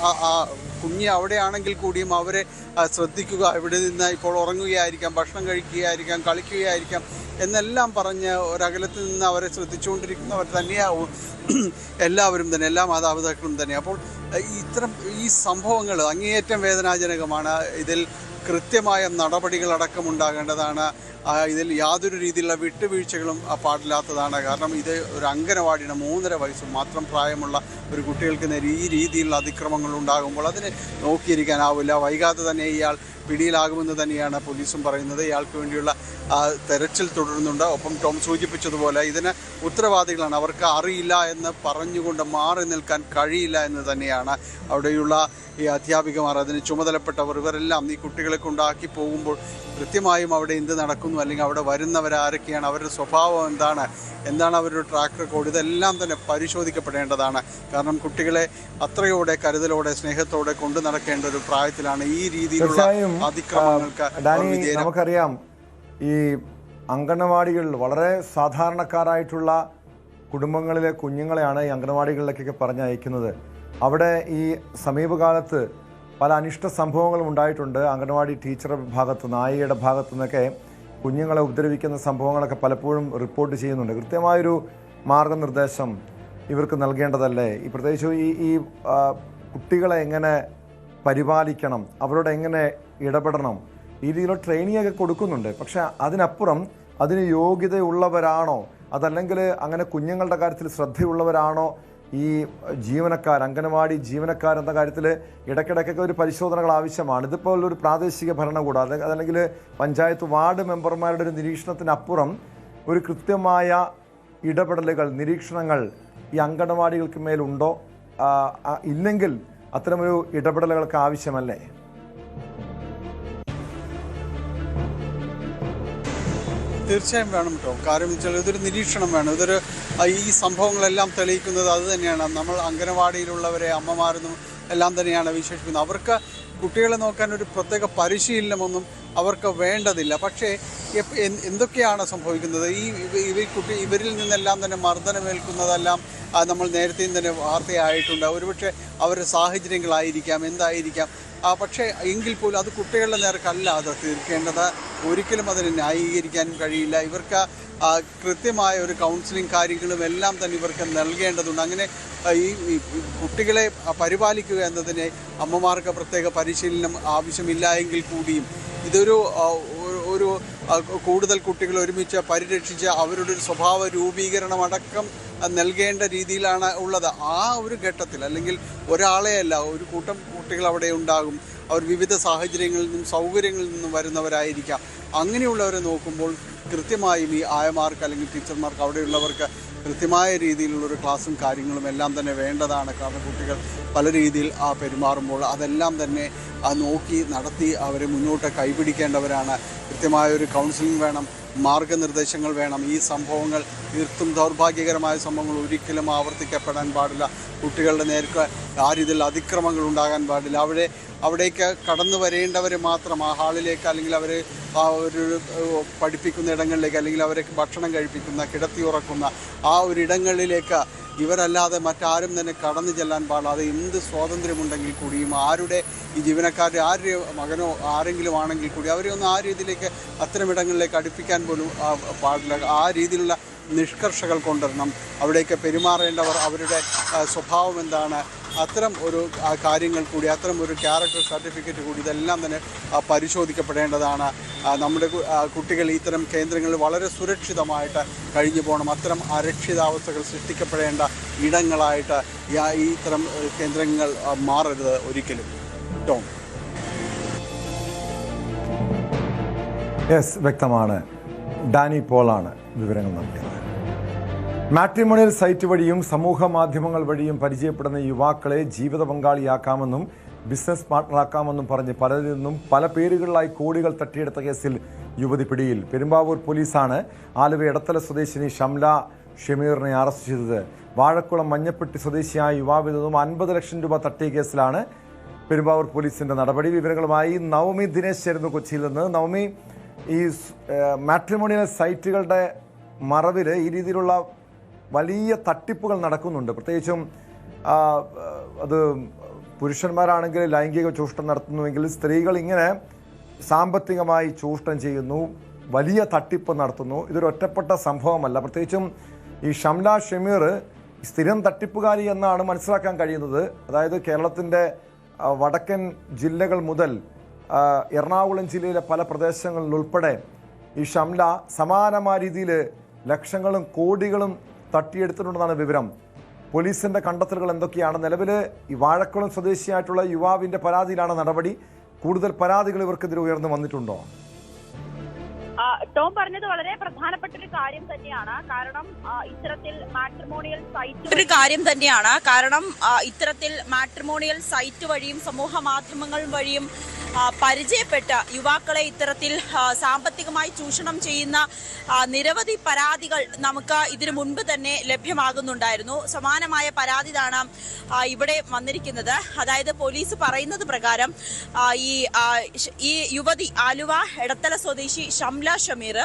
കുഞ്ഞ് അവിടെയാണെങ്കിൽ കൂടിയും അവരെ ശ്രദ്ധിക്കുക. ഇവിടെ നിന്ന് ഇപ്പോൾ ഉറങ്ങുകയായിരിക്കാം, ഭക്ഷണം കഴിക്കുകയായിരിക്കാം, കളിക്കുകയായിരിക്കാം എന്നെല്ലാം പറഞ്ഞ് ഒരകലത്തിൽ നിന്ന് അവരെ ശ്രദ്ധിച്ചുകൊണ്ടിരിക്കുന്നവർ തന്നെയാവും എല്ലാവരും തന്നെ, എല്ലാ മാതാപിതാക്കളും തന്നെ. അപ്പോൾ ഇത്തരം ഈ സംഭവങ്ങൾ അങ്ങേയറ്റം വേദനാജനകമാണ്. ഇതിൽ കൃത്യമായ നടപടികളടക്കം ഉണ്ടാകേണ്ടതാണ്. ഇതിൽ യാതൊരു രീതിയിലുള്ള വിട്ടുവീഴ്ചകളും പാടില്ലാത്തതാണ്. കാരണം ഇത് ഒരു അംഗനവാടിയുടെ 3.5 വയസ്സ് മാത്രം പ്രായമുള്ള ഒരു കുട്ടികൾക്ക് നേരെ ഈ രീതിയിലുള്ള അതിക്രമങ്ങൾ ഉണ്ടാകുമ്പോൾ അതിന് നോക്കിയിരിക്കാനാവില്ല. വൈകാതെ തന്നെ ഇയാൾ പിടിയിലാകുമെന്ന് തന്നെയാണ് പോലീസും പറയുന്നത്. ഇയാൾക്ക് വേണ്ടിയുള്ള തെരച്ചിൽ തുടരുന്നുണ്ട്. ഒപ്പം ടോം സൂചിപ്പിച്ചതുപോലെ ഇതിന് ഉത്തരവാദികളാണ്. അവർക്ക് അറിയില്ല എന്ന് പറഞ്ഞുകൊണ്ട് മാറി നിൽക്കാൻ കഴിയില്ല എന്ന് തന്നെയാണ്. അവിടെയുള്ള ഈ അധ്യാപികമാർ, അതിന് ചുമതലപ്പെട്ടവർ, ഇവരെല്ലാം ഈ കുട്ടികളെ കൊണ്ടാക്കി പോകുമ്പോൾ കൃത്യമായും അവിടെ എന്ത് നടക്കുന്നു, അല്ലെങ്കിൽ അവിടെ വരുന്നവരാരൊക്കെയാണ്, അവരുടെ സ്വഭാവം എന്താണ് അവരുടെ ട്രാക്ക് റെക്കോർഡ്, ഇതെല്ലാം തന്നെ പരിശോധിക്കപ്പെടേണ്ടതാണ്. കാരണം കുട്ടികളെ അത്രയോടെ കരുതലോടെ സ്നേഹത്തോടെ കൊണ്ടു നടക്കേണ്ട ഒരു പ്രായത്തിലാണ് ഈ രീതിയിലുള്ള അതിക്രമങ്ങൾക്ക്. നമുക്കറിയാം ഈ അംഗനവാടികളിൽ വളരെ സാധാരണക്കാരായിട്ടുള്ള കുടുംബങ്ങളിലെ കുഞ്ഞുങ്ങളെയാണ് ഈ അംഗനവാടികളിലേക്കൊക്കെ പറഞ്ഞയക്കുന്നത്. അവിടെ ഈ സമീപകാലത്ത് പല അനിഷ്ട സംഭവങ്ങളും ഉണ്ടായിട്ടുണ്ട്. അംഗനവാടി ടീച്ചറുടെ ഭാഗത്ത്, നായികയുടെ ഭാഗത്തു നിന്നൊക്കെ കുഞ്ഞുങ്ങളെ ഉപദ്രവിക്കുന്ന സംഭവങ്ങളൊക്കെ പലപ്പോഴും റിപ്പോർട്ട് ചെയ്യുന്നുണ്ട്. കൃത്യമായൊരു മാർഗനിർദ്ദേശം ഇവർക്ക് നൽകേണ്ടതല്ലേ? ഈ പ്രത്യേകിച്ച് ഈ കുട്ടികളെ എങ്ങനെ പരിപാലിക്കണം, അവരോട് എങ്ങനെ ഇടപെടണം, ഈ രീതിയിലുള്ള ട്രെയിനിങ് ഒക്കെ കൊടുക്കുന്നുണ്ട്. പക്ഷെ അതിനപ്പുറം അതിന് യോഗ്യതയുള്ളവരാണോ, അതല്ലെങ്കിൽ അങ്ങനെ കുഞ്ഞുങ്ങളുടെ കാര്യത്തിൽ ശ്രദ്ധയുള്ളവരാണോ ഈ ജീവനക്കാർ, അംഗനവാടി ജീവനക്കാരെന്ന കാര്യത്തിൽ ഇടയ്ക്കിടയ്ക്കൊക്കെ ഒരു പരിശോധനകൾ ആവശ്യമാണ്. ഇതിപ്പോൾ ഒരു പ്രാദേശിക ഭരണകൂടം അതല്ലെങ്കിൽ പഞ്ചായത്ത് വാർഡ് മെമ്പർമാരുടെ ഒരു നിരീക്ഷണത്തിനപ്പുറം ഒരു കൃത്യമായ ഇടപെടലുകൾ, നിരീക്ഷണങ്ങൾ ഈ അംഗനവാടികൾക്ക് മേലുണ്ടോ? ഇല്ലെങ്കിൽ അത്തരമൊരു ഇടപെടലുകൾക്ക് ആവശ്യമല്ലേ? തീർച്ചയായും വേണം കേട്ടോ. കാര്യം വെച്ചാൽ ഇതൊരു നിരീക്ഷണം വേണം. ഈ സംഭവങ്ങളെല്ലാം തെളിയിക്കുന്നത് അത് തന്നെയാണ്. നമ്മൾ അംഗനവാടിയിലുള്ളവരെ അമ്മമാരെന്നും എല്ലാം തന്നെയാണ് വിശേഷിക്കുന്നത്. അവർക്ക് കുട്ടികളെ നോക്കാൻ ഒരു പ്രത്യേക പരിശീലനമൊന്നും അവർക്ക് വേണ്ടതില്ല. പക്ഷേ എന്തൊക്കെയാണ് സംഭവിക്കുന്നത്? ഇവരിൽ നിന്നെല്ലാം തന്നെ മർദ്ദനമേൽക്കുന്നതെല്ലാം നമ്മൾ നേരത്തെയും തന്നെ വാർത്തയായിട്ടുണ്ട്. ഒരുപക്ഷെ അവരുടെ സാഹചര്യങ്ങളായിരിക്കാം, എന്തായിരിക്കാം. പക്ഷേ എങ്കിൽ പോലും അത് കുട്ടികളുടെ നേർക്കല്ല അത് തീർക്കേണ്ടത്. ഒരിക്കലും അതിനെ ന്യായീകരിക്കാനും കഴിയില്ല. ഇവർക്ക് കൃത്യമായ ഒരു കൗൺസിലിംഗ് കാര്യങ്ങളും എല്ലാം തന്നെ ഇവർക്ക് നൽകേണ്ടതുണ്ട്. അങ്ങനെ ഈ കുട്ടികളെ പരിപാലിക്കുക എന്നതിന് അമ്മമാർക്ക് പ്രത്യേക പരിശീലനം ആവശ്യമില്ല എങ്കിൽ കൂടിയും ഇതൊരു കൂടുതൽ കുട്ടികൾ ഒരുമിച്ച് പരിരക്ഷിച്ച് അവരുടെ ഒരു സ്വഭാവ രൂപീകരണം അടക്കം നൽകേണ്ട രീതിയിലാണ് ഉള്ളത്. ആ ഒരു ഘട്ടത്തിൽ അല്ലെങ്കിൽ ഒരാളെയല്ല, ഒരു കൂട്ടം കുട്ടികൾ അവിടെ ഉണ്ടാകും. അവർ വിവിധ സാഹചര്യങ്ങളിൽ നിന്നും സൗകര്യങ്ങളിൽ നിന്നും വരുന്നവരായിരിക്കാം. അങ്ങനെയുള്ളവരെ നോക്കുമ്പോൾ കൃത്യമായും ഈ ആയമാർക്ക് അല്ലെങ്കിൽ ടീച്ചർമാർക്ക് അവിടെയുള്ളവർക്ക് കൃത്യമായ രീതിയിലുള്ളൊരു ക്ലാസ്സും കാര്യങ്ങളും എല്ലാം തന്നെ വേണ്ടതാണ്. കാരണം കുട്ടികൾ പല രീതിയിൽ പെരുമാറുമ്പോൾ അതെല്ലാം തന്നെ നോക്കി നടത്തി അവരെ മുന്നോട്ട് കൈപിടിക്കേണ്ടവരാണ്. കൃത്യമായൊരു കൗൺസിലിംഗ് വേണം, മാർഗനിർദ്ദേശങ്ങൾ വേണം. ഈ സംഭവങ്ങൾ തീർത്തും ദൗർഭാഗ്യകരമായ സംഭവങ്ങൾ ഒരിക്കലും ആവർത്തിക്കപ്പെടാൻ പാടില്ല. കുട്ടികളുടെ നേർക്ക് ആ രീതിയിൽ അതിക്രമങ്ങൾ ഉണ്ടാകാൻ പാടില്ല. അവിടേക്ക് കടന്നു വരേണ്ടവർ മാത്രം ആ ഹാളിലേക്ക് അല്ലെങ്കിൽ അവർ ആ ഒരു പഠിപ്പിക്കുന്ന ഇടങ്ങളിലേക്ക് അല്ലെങ്കിൽ അവരെ ഭക്ഷണം കഴിപ്പിക്കുന്ന, കിടത്തിയുറക്കുന്ന ആ ഒരിടങ്ങളിലേക്ക് ഇവരല്ലാതെ മറ്റാരും തന്നെ കടന്നു ചെല്ലാൻ പാടില്ല. അത് എന്ത് സ്വാതന്ത്ര്യമുണ്ടെങ്കിൽ കൂടിയും ആരുടെ ഈ ജീവനക്കാരുടെ ആരുടെ മകനോ ആരെങ്കിലും ആണെങ്കിൽ കൂടി അവരെ ഒന്നും ആ രീതിയിലേക്ക് അത്തരമിടങ്ങളിലേക്ക് അടുപ്പിക്കാൻ പോലും പാടില്ല. ആ രീതിയിലുള്ള നിഷ്കർഷകൾ കൊണ്ടുവരണം. അവിടേക്ക് പെരുമാറേണ്ടവർ അവരുടെ സ്വഭാവം എന്താണ്, അത്തരം ഒരു കാര്യങ്ങൾ കൂടി, അത്തരം ഒരു ക്യാരക്ടർ സർട്ടിഫിക്കറ്റ് കൂടി ഇതെല്ലാം തന്നെ പരിശോധിക്കപ്പെടേണ്ടതാണ്. നമ്മുടെ കുട്ടികൾ ഇത്തരം കേന്ദ്രങ്ങളിൽ വളരെ സുരക്ഷിതമായിട്ട് കഴിഞ്ഞു പോകണം. അത്തരം അരക്ഷിതാവസ്ഥകൾ സൃഷ്ടിക്കപ്പെടേണ്ട ഇടങ്ങളായിട്ട് ഈ ഇത്തരം കേന്ദ്രങ്ങൾ മാറരുത് ഒരിക്കലും. ടോം. യെസ്, വ്യക്തമാണ്. ഡാനി പോളാണ് വിവരങ്ങൾ നൽകിയത്. മാട്രിമോണിയൽ സൈറ്റ് വഴിയും സമൂഹ മാധ്യമങ്ങൾ വഴിയും പരിചയപ്പെടുന്ന യുവാക്കളെ ജീവിത പങ്കാളിയാക്കാമെന്നും ബിസിനസ് പാർട്ട്ണറാക്കാമെന്നും പറഞ്ഞ് പലരിൽ നിന്നും പല പേരുകളിലായി കോടികൾ തട്ടിയെടുത്ത കേസിൽ യുവതി പിടിയിൽ. പെരുമ്പാവൂർ പോലീസാണ് ആലുവ എടത്തല സ്വദേശിനി ഷംല ഷമീറിനെ അറസ്റ്റ് ചെയ്തത്. വാഴക്കുളം മഞ്ഞപ്പെട്ടി സ്വദേശിയായ യുവാവിൽ നിന്നും 50 ലക്ഷം രൂപ തട്ടിയ കേസിലാണ് പെരുമ്പാവൂർ പോലീസിന്റെ നടപടി. വിവരങ്ങളുമായി നവമി ദിനേശ് ചേരുന്നു കൊച്ചിയിൽ നിന്ന്. നവമി, ഈ മാട്രിമോണിയൽ സൈറ്റുകളുടെ മറവിൽ ഈ രീതിയിലുള്ള വലിയ തട്ടിപ്പുകൾ നടക്കുന്നുണ്ട്. പ്രത്യേകിച്ചും അത് പുരുഷന്മാരാണെങ്കിൽ ലൈംഗിക ചൂഷണം നടത്തുന്നുവെങ്കിൽ സ്ത്രീകൾ ഇങ്ങനെ സാമ്പത്തികമായി ചൂഷണം ചെയ്യുന്നു, വലിയ തട്ടിപ്പ് നടത്തുന്നു. ഇതൊരു ഒറ്റപ്പെട്ട സംഭവമല്ല. പ്രത്യേകിച്ചും ഈ ഷംല ഷമീർ സ്ഥിരം തട്ടിപ്പുകാരി എന്നാണ് മനസ്സിലാക്കാൻ കഴിയുന്നത്. അതായത് കേരളത്തിൻ്റെ വടക്കൻ ജില്ലകൾ മുതൽ എറണാകുളം ജില്ലയിലെ പല പ്രദേശങ്ങളിൽ ഉൾപ്പെടെ ഈ ഷംല സമാനമായ രീതിയിൽ ലക്ഷങ്ങളും കോടികളും തട്ടിയെടുത്തിട്ടുണ്ടെന്നാണ് വിവരം. പോലീസിന്റെ കണ്ടെത്തലുകൾ എന്തൊക്കെയാണ്? നിലവിൽ ഈ വാഴക്കുളം സ്വദേശിയായിട്ടുള്ള യുവാവിന്റെ പരാതിയിലാണ് നടപടി. കൂടുതൽ പരാതികൾ ഇവർക്കെതിരെ ഉയർന്നു വന്നിട്ടുണ്ടോ? ടോം പറഞ്ഞത് വളരെ പ്രധാനപ്പെട്ട ഒരു കാര്യം തന്നെയാണ്. കാരണം ഇത്തരത്തിൽ മാട്രിമോണിയൽ സൈറ്റ് വഴിയും സമൂഹ മാധ്യമങ്ങൾ വഴിയും പരിചയപ്പെട്ട യുവാക്കളെ ഇത്തരത്തിൽ സാമ്പത്തികമായി ചൂഷണം ചെയ്യുന്ന നിരവധി പരാതികൾ നമുക്ക് ഇതിനു മുൻപ് തന്നെ ലഭ്യമാകുന്നുണ്ടായിരുന്നു. സമാനമായ പരാതിയാണ് ഇവിടെ വന്നിരിക്കുന്നത്. അതായത് പോലീസ് പറയുന്നത് പ്രകാരം ഈ യുവതി ആലുവ എടത്തല സ്വദേശി ഷംല ഷമീർ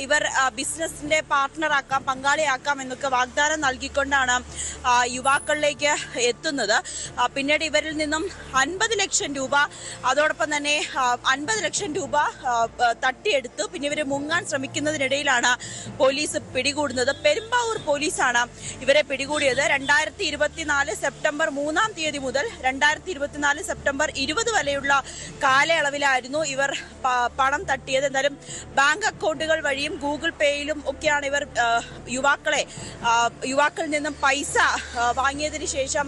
ഇവർ ബിസിനസിന്റെ പാർട്ട്ണറാക്കാം, പങ്കാളിയാക്കാം എന്നൊക്കെ വാഗ്ദാനം നൽകിക്കൊണ്ടാണ് യുവാക്കളിലേക്ക് എത്തുന്നത്. പിന്നീട് ഇവരിൽ നിന്നും 50 ലക്ഷം രൂപ, അതോടൊപ്പം അതോടൊപ്പം തന്നെ 50 ലക്ഷം രൂപ തട്ടിയെടുത്തു. പിന്നെ ഇവരെ മുങ്ങാൻ ശ്രമിക്കുന്നതിനിടയിലാണ് പോലീസ് പിടികൂടുന്നത്. പെരുമ്പാവൂർ പോലീസാണ് ഇവരെ പിടികൂടിയത്. 2024 സെപ്റ്റംബർ 3-ാം തീയതി മുതൽ 2024 സെപ്റ്റംബർ 20 വരെയുള്ള കാലയളവിലായിരുന്നു ഇവർ പണം തട്ടിയത്. എന്തായാലും ബാങ്ക് അക്കൗണ്ടുകൾ വഴിയും ഗൂഗിൾ പേയിലും ഒക്കെയാണ് ഇവർ യുവാക്കളിൽ നിന്നും പൈസ വാങ്ങിയതിന് ശേഷം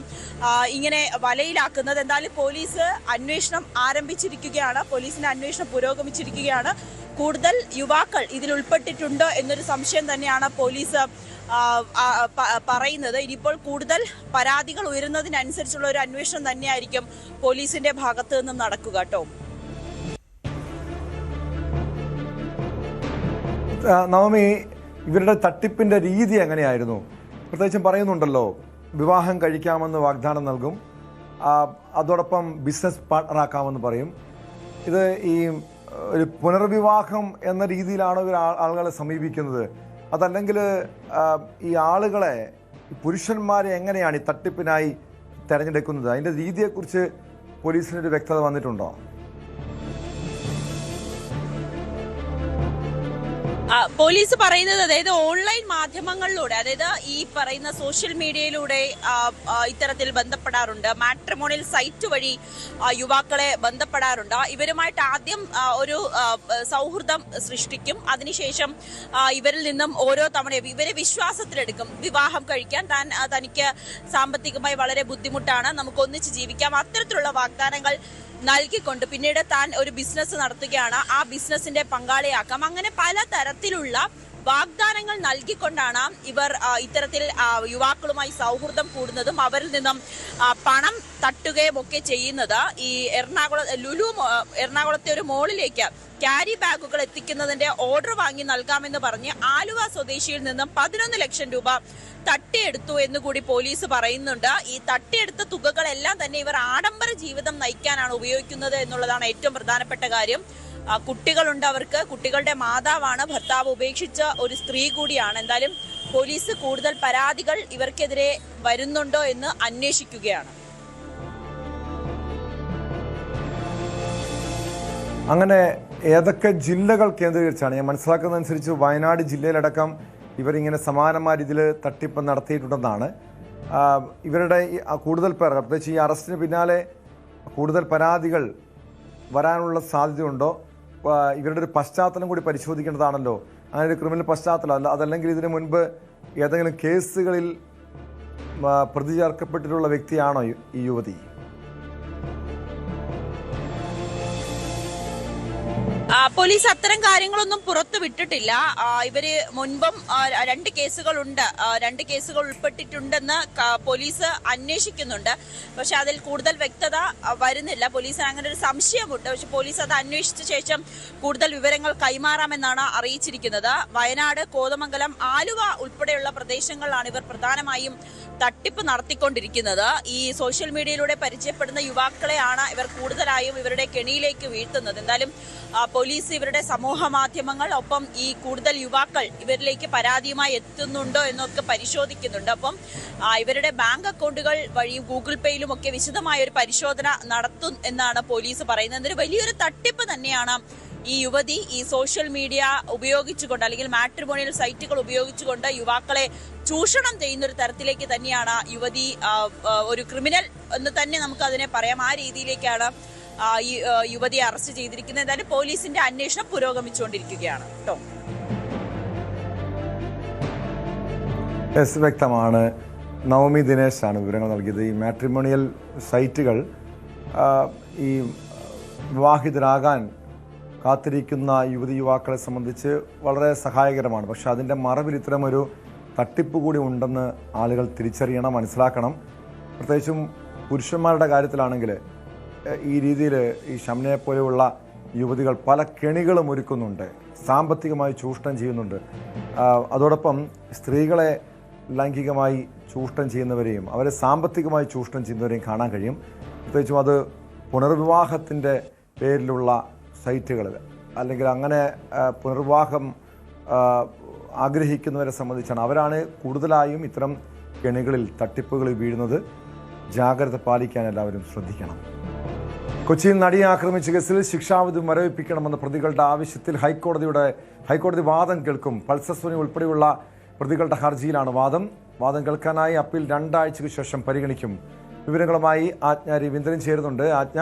ഇങ്ങനെ വലയിലാക്കുന്നത്. എന്തായാലും പോലീസ് അന്വേഷണം ആരംഭിച്ചിരിക്കുകയാണ്. പോലീസിന്റെ അന്വേഷണം പുരോഗമിച്ചിരിക്കുകയാണ്. കൂടുതൽ യുവാക്കൾ ഇതിൽ ഉൾപ്പെട്ടിട്ടുണ്ടോ എന്നൊരു സംശയം തന്നെയാണ് പോലീസ് പറയുന്നത്. ഇനിയിപ്പോൾ കൂടുതൽ പരാതികൾ ഉയരുന്നതിനനുസരിച്ചുള്ള ഒരു അന്വേഷണം തന്നെയായിരിക്കും പോലീസിന്റെ ഭാഗത്തു നിന്നും നടക്കുക കേട്ടോ. നവമി, ഇവരുടെ തട്ടിപ്പിന്റെ രീതി എങ്ങനെയായിരുന്നു? പ്രത്യേകിച്ചും പറയുന്നുണ്ടല്ലോ, വിവാഹം കഴിക്കാമെന്ന് വാഗ്ദാനം നൽകും, അതോടൊപ്പം ബിസിനസ് പാർട്ട്ണറാക്കാമെന്ന് പറയും. ഇത് ഈ ഒരു പുനർവിവാഹം എന്ന രീതിയിലാണോ ഇവർ ആളുകളെ സമീപിക്കുന്നത്? അതല്ലെങ്കിൽ ഈ ആളുകളെ, പുരുഷന്മാരെ എങ്ങനെയാണ് ഈ തട്ടിപ്പിനായി തിരഞ്ഞെടുക്കുന്നത്? അതിൻ്റെ രീതിയെക്കുറിച്ച് പോലീസിനൊരു വ്യക്തത വന്നിട്ടുണ്ടോ? പോലീസ് പറയുന്നത്, അതായത് ഓൺലൈൻ മാധ്യമങ്ങളിലൂടെ, അതായത് ഈ പറയുന്ന സോഷ്യൽ മീഡിയയിലൂടെ ഇത്തരത്തിൽ ബന്ധപ്പെടാറുണ്ട്. മാട്രിമോണിയൽ സൈറ്റ് വഴി യുവാക്കളെ ബന്ധപ്പെടാറുണ്ട്. ഇവരുമായിട്ട് ആദ്യം ഒരു സൗഹൃദം സൃഷ്ടിക്കും. അതിനുശേഷം ഇവരിൽ നിന്നും ഓരോ തവണയും ഇവരെ വിശ്വാസത്തിലെടുക്കും. വിവാഹം കഴിക്കാൻ തനിക്ക് സാമ്പത്തികമായി വളരെ ബുദ്ധിമുട്ടാണ്, നമുക്ക് ഒന്നിച്ച് ജീവിക്കാം, അത്തരത്തിലുള്ള വാഗ്ദാനങ്ങൾ നൽകിക്കൊണ്ട് പിന്നീട് താൻ ഒരു ബിസിനസ് നടത്തുകയാണ്, ആ ബിസിനസിന്റെ പങ്കാളിയാക്കാം, അങ്ങനെ പല തരത്തിലുള്ള വാഗ്ദാനങ്ങൾ നൽകിക്കൊണ്ടാണ് ഇവർ ഇത്തരത്തിൽ യുവാക്കളുമായി സൗഹൃദം കൂടുന്നതും അവരിൽ നിന്നും പണം തട്ടുകയും ഒക്കെ ചെയ്യുന്നത്. ഈ എറണാകുളത്തെ ഒരു മോളിലേക്ക് ക്യാരി ബാഗുകൾ എത്തിക്കുന്നതിന്റെ ഓർഡർ വാങ്ങി നൽകാമെന്ന് പറഞ്ഞ് ആലുവ സ്വദേശിയിൽ നിന്നും 11 ലക്ഷം രൂപ തട്ടിയെടുത്തു എന്നുകൂടി പോലീസ് പറയുന്നുണ്ട്. ഈ തട്ടിയെടുത്ത തുകകളെല്ലാം തന്നെ ഇവർ ആഡംബര ജീവിതം നയിക്കാനാണ് ഉപയോഗിക്കുന്നത് എന്നുള്ളതാണ് ഏറ്റവും പ്രധാനപ്പെട്ട കാര്യം. കുട്ടികളുണ്ട് അവർക്ക്, കുട്ടികളുടെ മാതാവാണ്, ഭർത്താവ് ഉപേക്ഷിച്ച ഒരു സ്ത്രീ കൂടിയാണ്. എന്തായാലും പോലീസ് കൂടുതൽ പരാതികൾ ഇവർക്കെതിരെ വരുന്നുണ്ടോ എന്ന് അന്വേഷിക്കുകയാണ്. അങ്ങനെ ഏതൊക്കെ ജില്ലകൾ കേന്ദ്രീകരിച്ചാണ്? ഞാൻ മനസ്സിലാക്കുന്നതനുസരിച്ച് വയനാട് ജില്ലയിലടക്കം ഇവരിങ്ങനെ സമാനമായ രീതിയിൽ തട്ടിപ്പ് നടത്തിയിട്ടുണ്ടെന്നാണ്. ഇവരുടെ കൂടുതൽ പേർ, പ്രത്യേകിച്ച് ഈ അറസ്റ്റിന് പിന്നാലെ കൂടുതൽ പരാതികൾ വരാനുള്ള സാധ്യതയുണ്ടോ? ഇവരുടെ ഒരു പശ്ചാത്തലം കൂടി പരിശോധിക്കേണ്ടതാണല്ലോ. അങ്ങനെ ഒരു ക്രിമിനൽ പശ്ചാത്തലം അല്ല, അതല്ലെങ്കിൽ ഇതിനു മുൻപ് ഏതെങ്കിലും കേസുകളിൽ പ്രതി ചേർക്കപ്പെട്ടിട്ടുള്ള വ്യക്തിയാണോ ഈ യുവതി? പോലീസ് അത്തരം കാര്യങ്ങളൊന്നും പുറത്തു വിട്ടിട്ടില്ല. ഇവര് മുൻപും 2 കേസുകളുണ്ട്, 2 കേസുകൾ ഉൾപ്പെട്ടിട്ടുണ്ടെന്ന് പോലീസ് അന്വേഷിക്കുന്നുണ്ട്. പക്ഷെ അതിൽ കൂടുതൽ വ്യക്തത വരുന്നില്ല. പോലീസിന് അങ്ങനെ ഒരു സംശയമുണ്ട്. പക്ഷെ പോലീസ് അത് അന്വേഷിച്ച ശേഷം കൂടുതൽ വിവരങ്ങൾ കൈമാറാമെന്നാണ് അറിയിച്ചിരിക്കുന്നത്. വയനാട്, കോതമംഗലം, ആലുവ ഉൾപ്പെടെയുള്ള പ്രദേശങ്ങളിലാണ് ഇവർ പ്രധാനമായും തട്ടിപ്പ് നടത്തിക്കൊണ്ടിരിക്കുന്നത്. ഈ സോഷ്യൽ മീഡിയയിലൂടെ പരിചയപ്പെടുന്ന യുവാക്കളെയാണ് ഇവർ കൂടുതലായും ഇവരുടെ കെണിയിലേക്ക് വീഴ്ത്തുന്നത്. എന്തായാലും പോലീസ് ഇവരുടെ സമൂഹ മാധ്യമങ്ങൾ, ഒപ്പം ഈ കൂടുതൽ യുവാക്കൾ ഇവരിലേക്ക് പരാതിയുമായി എത്തുന്നുണ്ടോ എന്നൊക്കെ പരിശോധിക്കുന്നുണ്ട്. അപ്പം ഇവരുടെ ബാങ്ക് അക്കൗണ്ടുകൾ വഴിയും ഗൂഗിൾ പേയിലും ഒക്കെ വിശദമായ ഒരു പരിശോധന നടത്തും എന്നാണ് പോലീസ് പറയുന്നത്. ഇതൊരു വലിയൊരു തട്ടിപ്പ് തന്നെയാണ് ഈ യുവതി ഈ സോഷ്യൽ മീഡിയ ഉപയോഗിച്ചുകൊണ്ട്, അല്ലെങ്കിൽ മാട്രിമോണിയൽ സൈറ്റുകൾ ഉപയോഗിച്ചുകൊണ്ട് യുവാക്കളെ ചൂഷണം ചെയ്യുന്ന ഒരു തരത്തിലേക്ക് തന്നെയാണ് യുവതി ഒരു ക്രിമിനൽ എന്ന് തന്നെ നമുക്ക് അതിനെ പറയാം. ആ രീതിയിലേക്കാണ് ഈ യുവതിയെ അറസ്റ്റ് ചെയ്തിരിക്കുന്നത്. എന്തായാലും പോലീസിന്റെ അന്വേഷണം പുരോഗമിച്ചുകൊണ്ടിരിക്കുകയാണ് കേട്ടോ. വ്യക്തമാണ്. നവമി ദിനേശാണ് വിവരങ്ങൾ നൽകിയത്. ഈ മാട്രിമോണിയൽ സൈറ്റുകൾ ഈ വിവാഹിതരാകാൻ കാത്തിരിക്കുന്ന യുവതിയുവാക്കളെ സംബന്ധിച്ച് വളരെ സഹായകരമാണ്. പക്ഷെ അതിൻ്റെ മറവിൽ ഇത്തരമൊരു തട്ടിപ്പ് കൂടി ഉണ്ടെന്ന് ആളുകൾ തിരിച്ചറിയണം, മനസ്സിലാക്കണം. പ്രത്യേകിച്ചും പുരുഷന്മാരുടെ കാര്യത്തിലാണെങ്കിൽ ഈ രീതിയിൽ ഈ ഷംനയെ പോലെയുള്ള യുവതികൾ പല കെണികളും ഒരുക്കുന്നുണ്ട്, സാമ്പത്തികമായി ചൂഷണം ചെയ്യുന്നുണ്ട്. അതോടൊപ്പം സ്ത്രീകളെ ലൈംഗികമായി ചൂഷണം ചെയ്യുന്നവരെയും അവരെ സാമ്പത്തികമായി ചൂഷണം ചെയ്യുന്നവരെയും കാണാൻ കഴിയും. പ്രത്യേകിച്ചും അത് പുനർവിവാഹത്തിൻ്റെ പേരിലുള്ള സൈറ്റുകൾ, അല്ലെങ്കിൽ അങ്ങനെ പുനർവിവാഹം ആഗ്രഹിക്കുന്നവരെ സംബന്ധിച്ചാണ്. അവരാണ് കൂടുതലായും ഇത്തരം കെണികളിൽ, തട്ടിപ്പുകളിൽ വീഴുന്നത്. ജാഗ്രത പാലിക്കാൻ എല്ലാവരും ശ്രദ്ധിക്കണം. കൊച്ചിയിൽ നടിയെ ആക്രമിച്ച കേസിൽ ശിക്ഷാവിധി മരവിപ്പിക്കണമെന്ന പ്രതികളുടെ ആവശ്യത്തിൽ ഹൈക്കോടതി വാദം കേൾക്കും. പൾസർ സുനി ഉൾപ്പെടെയുള്ള പ്രതികളുടെ ഹർജിയിലാണ് വാദം കേൾക്കാനായി അപ്പീൽ 2 ആഴ്ചയ്ക്ക് ശേഷം പരിഗണിക്കും. വിവരങ്ങളുമായി ആജ്ഞ രവീന്ദ്രൻ ചേരുന്നുണ്ട്. ആജ്ഞ,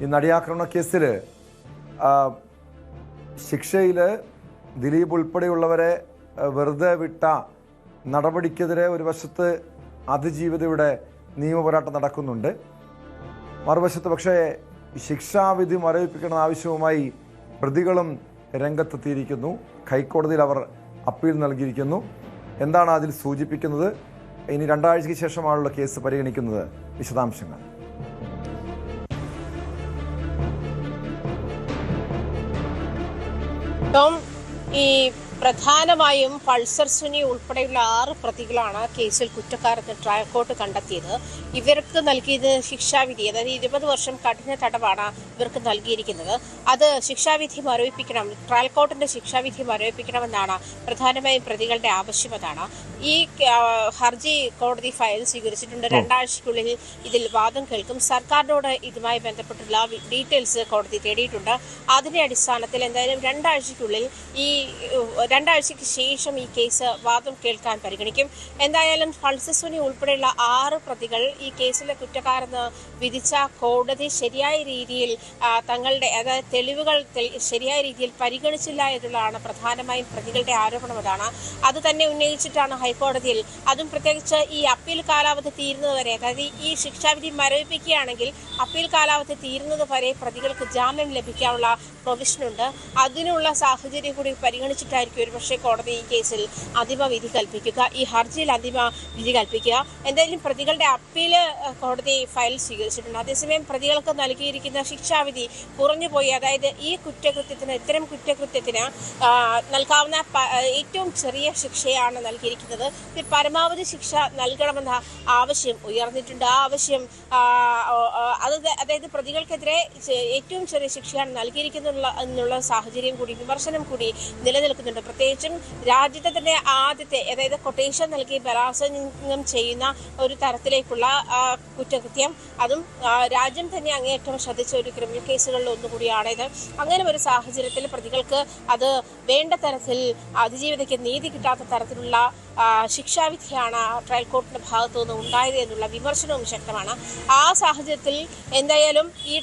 ഈ നടിയാക്രമണ കേസിൽ ശിക്ഷയിൽ ദിലീപ് ഉൾപ്പെടെയുള്ളവരെ വെറുതെ വിട്ട നടപടിക്കെതിരെ ഒരു വശത്ത് അതിജീവിതയുടെ നിയമപോരാട്ടം നടക്കുന്നുണ്ട്, മറുവശത്ത് പക്ഷേ ശിക്ഷാവിധി മരവിപ്പിക്കണമെന്ന ആവശ്യവുമായി പ്രതികളും രംഗത്തെത്തിയിരിക്കുന്നു. ഹൈക്കോടതിയിൽ അവർ അപ്പീൽ നൽകിയിരിക്കുന്നു. എന്താണ് അതിൽ സൂചിപ്പിക്കുന്നത്? ഇനി 2 ആഴ്ചയ്ക്ക് ശേഷമാണുള്ള കേസ് പരിഗണിക്കുന്നത്. വിശദാംശങ്ങൾ. ഈ പ്രധാനമായും പൾസർ സുനി ഉൾപ്പെടെയുള്ള 6 പ്രതികളാണ് കേസിൽ കുറ്റക്കാരെന്ന് ട്രയൽ കോർട്ട് കണ്ടെത്തിയത്. ഇവർക്ക് നൽകിയത് ശിക്ഷാവിധി, അതായത് 20 വർഷം കഠിന തടവാണ് ഇവർക്ക് നൽകിയിരിക്കുന്നത്. അത് ശിക്ഷാവിധി മരവിപ്പിക്കണം, ട്രയൽ കോർട്ടിന്റെ ശിക്ഷാവിധി മരവിപ്പിക്കണമെന്നാണ് പ്രധാനമായും പ്രതികളുടെ ആവശ്യം. അതാണ് ഈ ഹർജി കോടതി ഫയൽ സ്വീകരിച്ചിട്ടുണ്ട്. 2 ആഴ്ചയ്ക്കുള്ളിൽ ഇതിൽ വാദം കേൾക്കും. സർക്കാരിനോട് ഇതുമായി ബന്ധപ്പെട്ടുള്ള ഡീറ്റെയിൽസ് കോടതി തേടിയിട്ടുണ്ട്. അതിന്റെ അടിസ്ഥാനത്തിൽ എന്തായാലും 2 ആഴ്ചയ്ക്കുള്ളിൽ 2 ആഴ്ചയ്ക്ക് ശേഷം ഈ കേസ് വാദം കേൾക്കാൻ പരിഗണിക്കും. എന്തായാലും പൾസർ സുനി ഉൾപ്പെടെയുള്ള 6 പ്രതികൾ ഈ കേസിലെ കുറ്റക്കാരെന്ന് വിധിച്ച കോടതി ശരിയായ രീതിയിൽ തങ്ങളുടെ, അതായത് തെളിവുകൾ ശരിയായ രീതിയിൽ പരിഗണിച്ചില്ല എന്നുള്ളതാണ് പ്രധാനമായും പ്രതികളുടെ ആരോപണം. അതാണ് അത് തന്നെ ഉന്നയിച്ചിട്ടാണ് ഹൈക്കോടതിയിൽ, അതും പ്രത്യേകിച്ച് ഈ അപ്പീൽ കാലാവധി തീരുന്നതുവരെ, അതായത് ഈ ശിക്ഷാവിധി മരവിപ്പിക്കുകയാണെങ്കിൽ അപ്പീൽ കാലാവധി തീരുന്നത് വരെ പ്രതികൾക്ക് ജാമ്യം ലഭിക്കാനുള്ള പ്രൊവിഷനുണ്ട്. അതിനുള്ള സാഹചര്യം കൂടി പരിഗണിച്ചിട്ടായിരിക്കും ഒരുപക്ഷെ കോടതി ഈ കേസിൽ അന്തിമ വിധി കൽപ്പിക്കുക, ഈ ഹർജിയിൽ അന്തിമ വിധി കൽപ്പിക്കുക. എന്തായാലും പ്രതികളുടെ അപ്പീൽ കോടതി ഫയൽ സ്വീകരിച്ചിട്ടുണ്ട്. അതേസമയം പ്രതികൾക്ക് നൽകിയിരിക്കുന്ന ശിക്ഷാവിധി കുറഞ്ഞുപോയി. അതായത് ഈ കുറ്റകൃത്യത്തിന്, ഇത്തരം കുറ്റകൃത്യത്തിന് നൽകാവുന്ന ഏറ്റവും ചെറിയ ശിക്ഷയാണ് നൽകിയിരിക്കുന്നത്. പരമാവധി ശിക്ഷ നൽകണമെന്ന ആവശ്യം ഉയർന്നിട്ടുണ്ട്. ആ ആവശ്യം അതായത് പ്രതികൾക്കെതിരെ ഏറ്റവും ചെറിയ ശിക്ഷയാണ് നൽകിയിരിക്കുന്നുള്ള സാഹചര്യം കൂടി, വിമർശനം കൂടി നിലനിൽക്കുന്നുണ്ട്. പ്രത്യേകിച്ചും രാജ്യത്തെ തന്നെ ആദ്യത്തെ, അതായത് കൊട്ടേഷൻ നൽകി ബലാത്സംഗം ചെയ്യുന്ന ഒരു തരത്തിലേക്കുള്ള കുറ്റകൃത്യം, അതും രാജ്യം തന്നെ അങ്ങേയറ്റം ശ്രദ്ധിച്ച ഒരു ക്രിമിനൽ കേസുകളിൽ ഒന്നുകൂടിയാണിത്. അങ്ങനെ ഒരു സാഹചര്യത്തിൽ പ്രതികൾക്ക് അത് വേണ്ട തരത്തിൽ അതിജീവിതയ്ക്ക് നീതി കിട്ടാത്ത തരത്തിലുള്ള ശിക്ഷാവിധിയാണ് ട്രയൽ കോർട്ടിന്റെ ഭാഗത്തു നിന്ന് ഉണ്ടായത് എന്നുള്ള വിമർശനവും ശക്തമാണ്. ആ സാഹചര്യത്തിൽ എന്തായാലും ഈ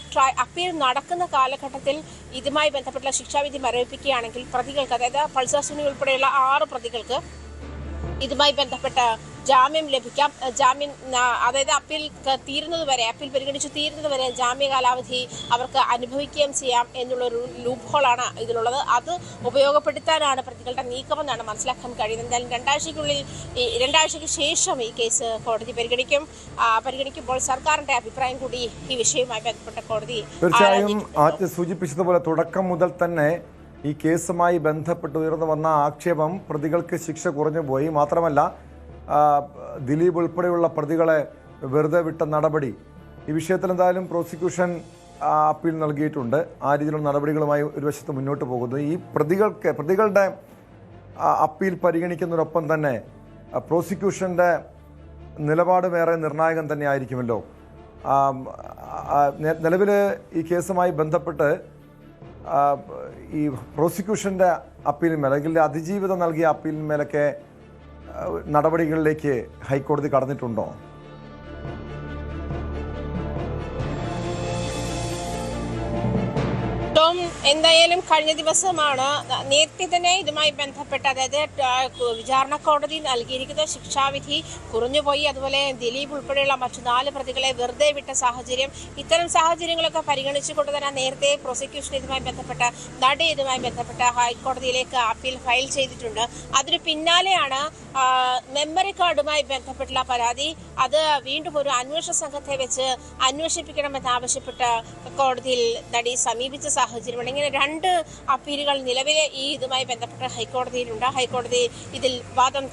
അപ്പീൽ നടക്കുന്ന കാലഘട്ടത്തിൽ ഇതുമായി ബന്ധപ്പെട്ടുള്ള ശിക്ഷാവിധി മരവിപ്പിക്കുകയാണെങ്കിൽ പ്രതികൾക്ക്, അതായത് പൾസർ സുനി ഉൾപ്പെടെയുള്ള 6 പ്രതികൾക്ക് ഇതുമായി ബന്ധപ്പെട്ട ജാമ്യം ലഭിക്കാം. ജാമ്യം, അതായത് അപ്പീൽ തീരുന്നതുവരെ, അപ്പീൽ പരിഗണിച്ച് തീരുന്നതുവരെ ജാമ്യ കാലാവധി അവർക്ക് അനുഭവിക്കുകയും ചെയ്യാം എന്നുള്ളൊരു ലൂപ്പ് ഹോളാണ് ഇതിലുള്ളത്. അത് ഉപയോഗപ്പെടുത്താനാണ് പ്രതികളുടെ നീക്കമെന്നാണ് മനസ്സിലാക്കാൻ കഴിയുന്നത്. എന്തായാലും 2 ആഴ്ചയ്ക്കുള്ളിൽ, 2 ആഴ്ചയ്ക്ക് ശേഷം ഈ കേസ് കോടതി പരിഗണിക്കുമ്പോൾ സർക്കാരിന്റെ അഭിപ്രായം കൂടി ഈ വിഷയവുമായി ബന്ധപ്പെട്ട കോടതി തീർച്ചയായും ആദ്യം സൂചിപ്പിച്ചതുപോലെ തുടക്കം മുതൽ തന്നെ ഈ കേസുമായി ബന്ധപ്പെട്ട് ഉയർന്നു വന്ന ആക്ഷേപം പ്രതികൾക്ക് ശിക്ഷ കുറഞ്ഞുപോയി. മാത്രമല്ല ദിലീപ് ഉൾപ്പെടെയുള്ള പ്രതികളെ വെറുതെ വിട്ട നടപടി, ഈ വിഷയത്തിൽ എന്തായാലും പ്രോസിക്യൂഷൻ അപ്പീൽ നൽകിയിട്ടുണ്ട്. ആ രീതിയിലുള്ള നടപടികളുമായി ഒരു വശത്ത് മുന്നോട്ട് പോകുന്നു. ഈ പ്രതികളുടെ അപ്പീൽ പരിഗണിക്കുന്നതിനൊപ്പം തന്നെ പ്രോസിക്യൂഷൻ്റെ നിലപാട് വേറെ നിർണായകം തന്നെ ആയിരിക്കുമല്ലോ. നിലവിൽ ഈ കേസുമായി ബന്ധപ്പെട്ട് ഈ പ്രോസിക്യൂഷൻ്റെ അപ്പീലിന്മേൽ, അല്ലെങ്കിൽ അതിജീവിതം നൽകിയ അപ്പീലിന്മേലൊക്കെ നടപടികളിലേക്ക് ഹൈക്കോടതി കടന്നിട്ടുണ്ടോ? എന്തായാലും കഴിഞ്ഞ ദിവസമാണ് നേരത്തെ തന്നെ ഇതുമായി ബന്ധപ്പെട്ട്, അതായത് വിചാരണ കോടതി നൽകിയിരിക്കുന്ന ശിക്ഷാവിധി കുറഞ്ഞുപോയി, അതുപോലെ ദിലീപ് ഉൾപ്പെടെയുള്ള മറ്റു 4 പ്രതികളെ വെറുതെ വിട്ട സാഹചര്യം, ഇത്തരം സാഹചര്യങ്ങളൊക്കെ പരിഗണിച്ചുകൊണ്ട് തന്നെ നേരത്തെ പ്രോസിക്യൂഷൻ ഇതുമായി ബന്ധപ്പെട്ട ഹൈക്കോടതിയിലേക്ക് അപ്പീൽ ഫയൽ ചെയ്തിട്ടുണ്ട്. അതിന് പിന്നാലെയാണ് മെമ്മറി കാർഡുമായി ബന്ധപ്പെട്ടുള്ള പരാതി, അത് വീണ്ടും ഒരു അന്വേഷണ സംഘത്തെ വെച്ച് അന്വേഷിപ്പിക്കണമെന്നാവശ്യപ്പെട്ട് കോടതിയിൽ നടി സമീപിച്ച സാഹചര്യം സാഹചര്യമാണ്. ഇങ്ങനെ 2 അപ്പീലുകൾ നിലവിലെ ഈ ഇതുമായി ബന്ധപ്പെട്ട് ഹൈക്കോടതിയിലുണ്ട്. ഹൈക്കോടതി ഇതിൽ വാദം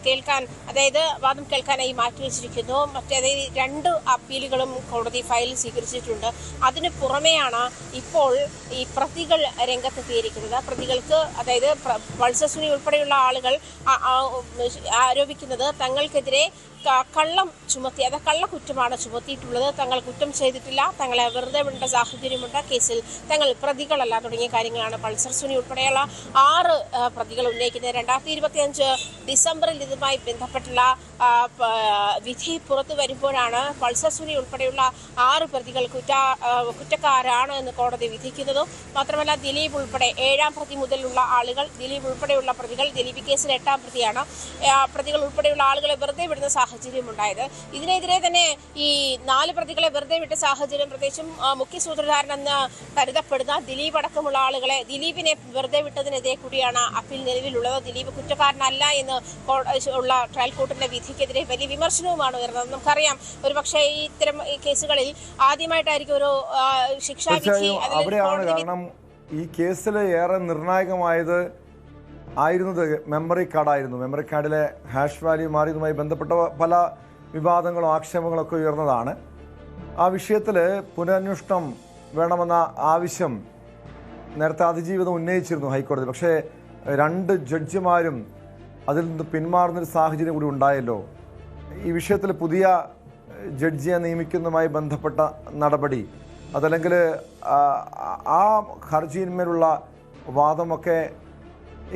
കേൾക്കാനായി മാറ്റിവെച്ചിരിക്കുന്നു. മറ്റേത് 2 അപ്പീലുകളും കോടതി ഫയലിൽ സ്വീകരിച്ചിട്ടുണ്ട്. അതിന് പുറമെയാണ് ഇപ്പോൾ ഈ പ്രതികൾ രംഗത്തെത്തിയിരിക്കുന്നത്. പ്രതികൾക്ക്, അതായത് പൾസർ സുനി ഉൾപ്പെടെയുള്ള ആളുകൾ ആരോപിക്കുന്നത് തങ്ങൾക്കെതിരെ കള്ളം ചുമത്തി, അത് കള്ളക്കുറ്റമാണ് ചുമത്തിയിട്ടുള്ളത്. തങ്ങൾ കുറ്റം ചെയ്തിട്ടില്ല, തങ്ങളെ വെറുതെ വിടേണ്ട സാഹചര്യമുണ്ട്, കേസിൽ തങ്ങൾ പ്രതികളല്ല തുടങ്ങിയ കാര്യങ്ങളാണ് പൾസർ സുനി ഉൾപ്പെടെയുള്ള 6 പ്രതികൾ ഉന്നയിക്കുന്നത്. 2025 ഡിസംബറിൽ ഇതുമായി ബന്ധപ്പെട്ടുള്ള വിധി പുറത്തു വരുമ്പോഴാണ് പൾസർ സുനി ഉൾപ്പെടെയുള്ള 6 പ്രതികൾ കുറ്റക്കാരാണ് എന്ന് കോടതി വിധിക്കുന്നതും. മാത്രമല്ല ദിലീപ് ഉൾപ്പെടെ 7ാം പ്രതി മുതലുള്ള ആളുകൾ, ദിലീപ് ഉൾപ്പെടെയുള്ള പ്രതികൾ, ദിലീപ് കേസിൽ 8ാം പ്രതിയാണ്, പ്രതികൾ ഉൾപ്പെടെയുള്ള ആളുകളെ വെറുതെ വിടുന്ന സാഹചര്യമുണ്ടായത്. ഇതിനെതിരെ തന്നെ ഈ 4 പ്രതികളെ വെറുതെ വിട്ട സാഹചര്യം, പ്രത്യേകിച്ചും മുഖ്യ സൂത്രധാരനെന്ന് കരുതപ്പെടുന്ന ദിലീപ് അടക്കമുള്ള ആളുകളെ, ദിലീപിനെ വെറുതെ വിട്ടതിനെതിരെ കൂടിയാണ് അപ്പീൽ നിലവിലുള്ളത്. ദിലീപ് കുറ്റക്കാരനല്ല എന്ന് ഉള്ള ട്രയൽ കോർട്ടിന്റെ വിധിക്കെതിരെ വലിയ വിമർശനവുമാണ് ഉയർന്നത്. നമുക്കറിയാം, ഒരുപക്ഷെ ഇത്തരം കേസുകളിൽ ആദ്യമായിട്ടായിരിക്കും ഒരു ശിക്ഷാവിധി. കാരണം ഈ കേസിൽ ഏറെ നിർണായകമായത് മെമ്മറി കാർഡായിരുന്നു. മെമ്മറി കാർഡിലെ ഹാഷ് വാല്യൂ മാറിയതുമായി ബന്ധപ്പെട്ട പല വിവാദങ്ങളും ആക്ഷേപങ്ങളൊക്കെ ഉയർന്നതാണ്. ആ വിഷയത്തിൽ പുനരന്വേഷണം വേണമെന്ന ആവശ്യം നേരത്തെ അതിജീവിതം ഉന്നയിച്ചിരുന്നു ഹൈക്കോടതി. പക്ഷേ 2 ജഡ്ജിമാരും അതിൽ നിന്ന് പിന്മാറുന്നൊരു സാഹചര്യം കൂടി ഉണ്ടായല്ലോ. ഈ വിഷയത്തിൽ പുതിയ ജഡ്ജിയെ നിയമിക്കുന്നതുമായി ബന്ധപ്പെട്ട നടപടി, അതല്ലെങ്കിൽ ആ ഹർജിയിന്മേലുള്ള വാദമൊക്കെ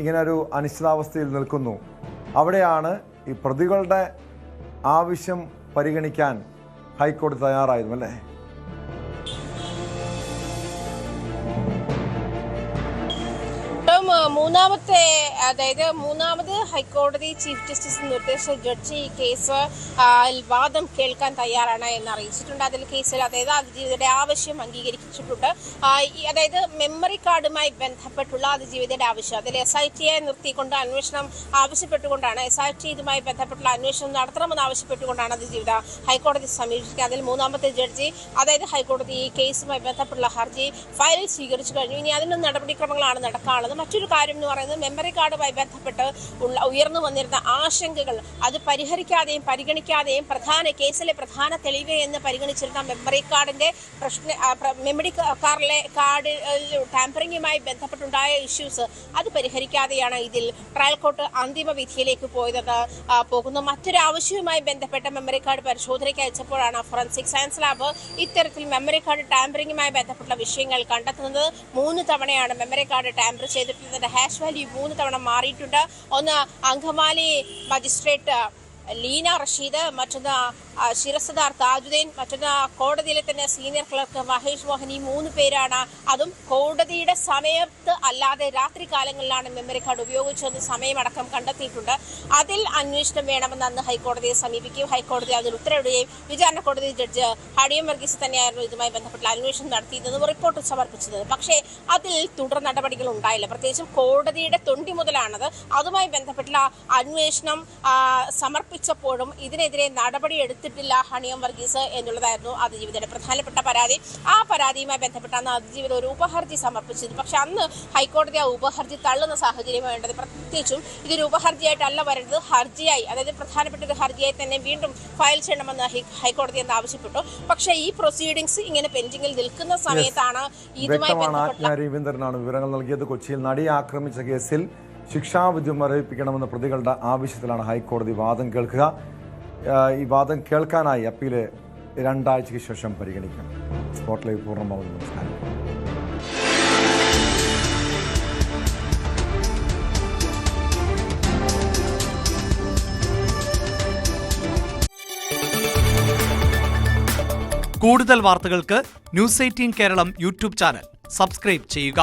ഇങ്ങനെ ഒരു അനിശ്ചിതാവസ്ഥയിൽ നിൽക്കുന്നു. അവിടെയാണ് ഈ പ്രതികളുടെ ആവശ്യം പരിഗണിക്കാൻ ഹൈക്കോടതി തയ്യാറായിരുന്നു അല്ലേ? മൂന്നാമത് ഹൈക്കോടതി ചീഫ് ജസ്റ്റിസ് നിർദ്ദേശിച്ച ജഡ്ജി ഈ കേസ് വാദം കേൾക്കാൻ തയ്യാറാണ് എന്ന് അറിയിച്ചിട്ടുണ്ട്. അതിൽ കേസിൽ അതിജീവിതയുടെ ആവശ്യം അംഗീകരിച്ചിട്ടുണ്ട്. അതായത് മെമ്മറി കാർഡുമായി ബന്ധപ്പെട്ടുള്ള അതിജീവിതയുടെ ആവശ്യം, അതിൽ SITയെ നിർത്തിക്കൊണ്ട് അന്വേഷണം ആവശ്യപ്പെട്ടുകൊണ്ടാണ്, SIT ഇതുമായി ബന്ധപ്പെട്ടുള്ള അന്വേഷണം നടത്തണമെന്ന് ആവശ്യപ്പെട്ടുകൊണ്ടാണ് അതിജീവിത ഹൈക്കോടതി സമീപിച്ചത്. അതിൽ 3ാമത്തെ ജഡ്ജി, അതായത് ഹൈക്കോടതി ഈ കേസുമായി ബന്ധപ്പെട്ടുള്ള ഹർജി ഫയലിൽ സ്വീകരിച്ചു കഴിഞ്ഞു. ഇനി അതിനുള്ള നടപടിക്രമങ്ങളാണ് നടക്കാനുള്ളത്. മറ്റൊരു കാര്യം എന്ന് പറയുന്നത്, മെമ്മറി കാർഡുമായി ബന്ധപ്പെട്ട് ഉയർന്നു വന്നിരുന്ന ആശങ്കകൾ അത് പരിഹരിക്കാതെയും പരിഗണിക്കാതെയും കേസിലെ പ്രധാന തെളിവ് എന്ന് പരിഗണിച്ചിരുന്ന മെമ്മറി കാർഡിന്റെ മെമ്മറി കാർഡ് ടാമ്പറിംഗുമായി ബന്ധപ്പെട്ടുണ്ടായ ഇഷ്യൂസ് അത് പരിഹരിക്കാതെയാണ് ഇതിൽ ട്രയൽ കോർട്ട് അന്തിമ വിധിയിലേക്ക് പോകുന്ന മറ്റൊരു ആവശ്യവുമായി ബന്ധപ്പെട്ട മെമ്മറി കാർഡ് പരിശോധനയ്ക്ക് അയച്ചപ്പോഴാണ് ഫോറൻസിക് സയൻസ് ലാബ് ഇത്തരത്തിൽ മെമ്മറി കാർഡ് ടാമ്പറിംഗുമായി ബന്ധപ്പെട്ട വിഷയങ്ങൾ കണ്ടെത്തുന്നത്. 3 തവണയാണ് മെമ്മറി കാർഡ് ടാമ്പർ ചെയ്തിട്ടുള്ളത്. ഹാഷ് വാല്യൂ 3 തവണ മാറിയിട്ടുണ്ട്. ഒന്ന് അങ്കമാലി മജിസ്ട്രേറ്റ് ലീന റഷീദ്, മറ്റൊന്ന് ശിരസ്ദാർ താജുദ്ദീൻ, മറ്റൊന്ന് കോടതിയിലെ തന്നെ സീനിയർ ക്ലർക്ക് മഹേഷ് മോഹൻ. ഈ 3 പേരാണ്, അതും കോടതിയുടെ സമയത്ത് അല്ലാതെ രാത്രി കാലങ്ങളിലാണ് മെമ്മറി കാർഡ് ഉപയോഗിച്ചതെന്ന് സമയമടക്കം കണ്ടെത്തിയിട്ടുണ്ട്. അതിൽ അന്വേഷണം വേണമെന്ന് അന്ന് ഹൈക്കോടതിയെ സമീപിക്കുകയും ഹൈക്കോടതി അതിൽ ഉത്തരവിടുകയും വിചാരണ കോടതി ജഡ്ജ് ഹണിയം വർഗീസ് തന്നെയായിരുന്നു ഇതുമായി ബന്ധപ്പെട്ടുള്ള അന്വേഷണം നടത്തിയതെന്നും റിപ്പോർട്ട് സമർപ്പിച്ചത്. പക്ഷേ അതിൽ തുടർ നടപടികൾ ഉണ്ടായില്ല. പ്രത്യേകിച്ചും കോടതിയുടെ തൊണ്ടി മുതലാണത്. അതുമായി ബന്ധപ്പെട്ടുള്ള അന്വേഷണം സമർപ്പിച്ചപ്പോഴും ഇതിനെതിരെ നടപടിയെടുത്തിട്ടില്ല ഹണിയം വർഗീസ് എന്നുള്ളതായിരുന്നു അതിജീവിതയുടെ പ്രധാനപ്പെട്ട പരാതി. ആ പരാതിയുമായി ബന്ധപ്പെട്ടാണ് അതിജീവിത ഒരു ഉപഹർജി സമർപ്പിച്ചത്. പക്ഷെ അന്ന് ഹൈക്കോടതി ആ ഉപഹർജി തള്ളുന്ന സാഹചര്യം വേണ്ടത്. പ്രത്യേകിച്ചും ഇതൊരു ഉപഹർജിയായിട്ടല്ല വരുന്നത്, ഹർജിയായി, അതായത് പ്രധാനപ്പെട്ട ഒരു ഹർജിയായി തന്നെ വീണ്ടും ഫയൽ ചെയ്യണമെന്ന് ഹൈക്കോടതി എന്ന് ആവശ്യപ്പെട്ടു. പക്ഷേ ഈ പ്രൊസീഡിംഗ്സ് ഇങ്ങനെ പെൻഡിംഗിൽ നിൽക്കുന്ന സമയത്താണ് ഇതുമായി ബന്ധപ്പെട്ട രവീന്ദ്രനാണ് വിവരങ്ങൾ നൽകിയത്. കൊച്ചിയിൽ നടിയെ ആക്രമിച്ച കേസിൽ ശിക്ഷാവിധി മരവിപ്പിക്കണമെന്ന പ്രതികളുടെ ആവശ്യത്തിലാണ് ഹൈക്കോടതി വാദം കേൾക്കുക. ഈ വാദം കേൾക്കാനായി അപ്പീല് 2 ആഴ്ചയ്ക്ക് ശേഷം പരിഗണിക്കും. സ്പോട്ട്ലൈറ്റ് പൂർണ്ണമാവുന്നു. നമസ്കാരം. കൂടുതൽ വാർത്തകൾക്ക് News 18 Keralam YouTube channel subscribe ചെയ്യുക.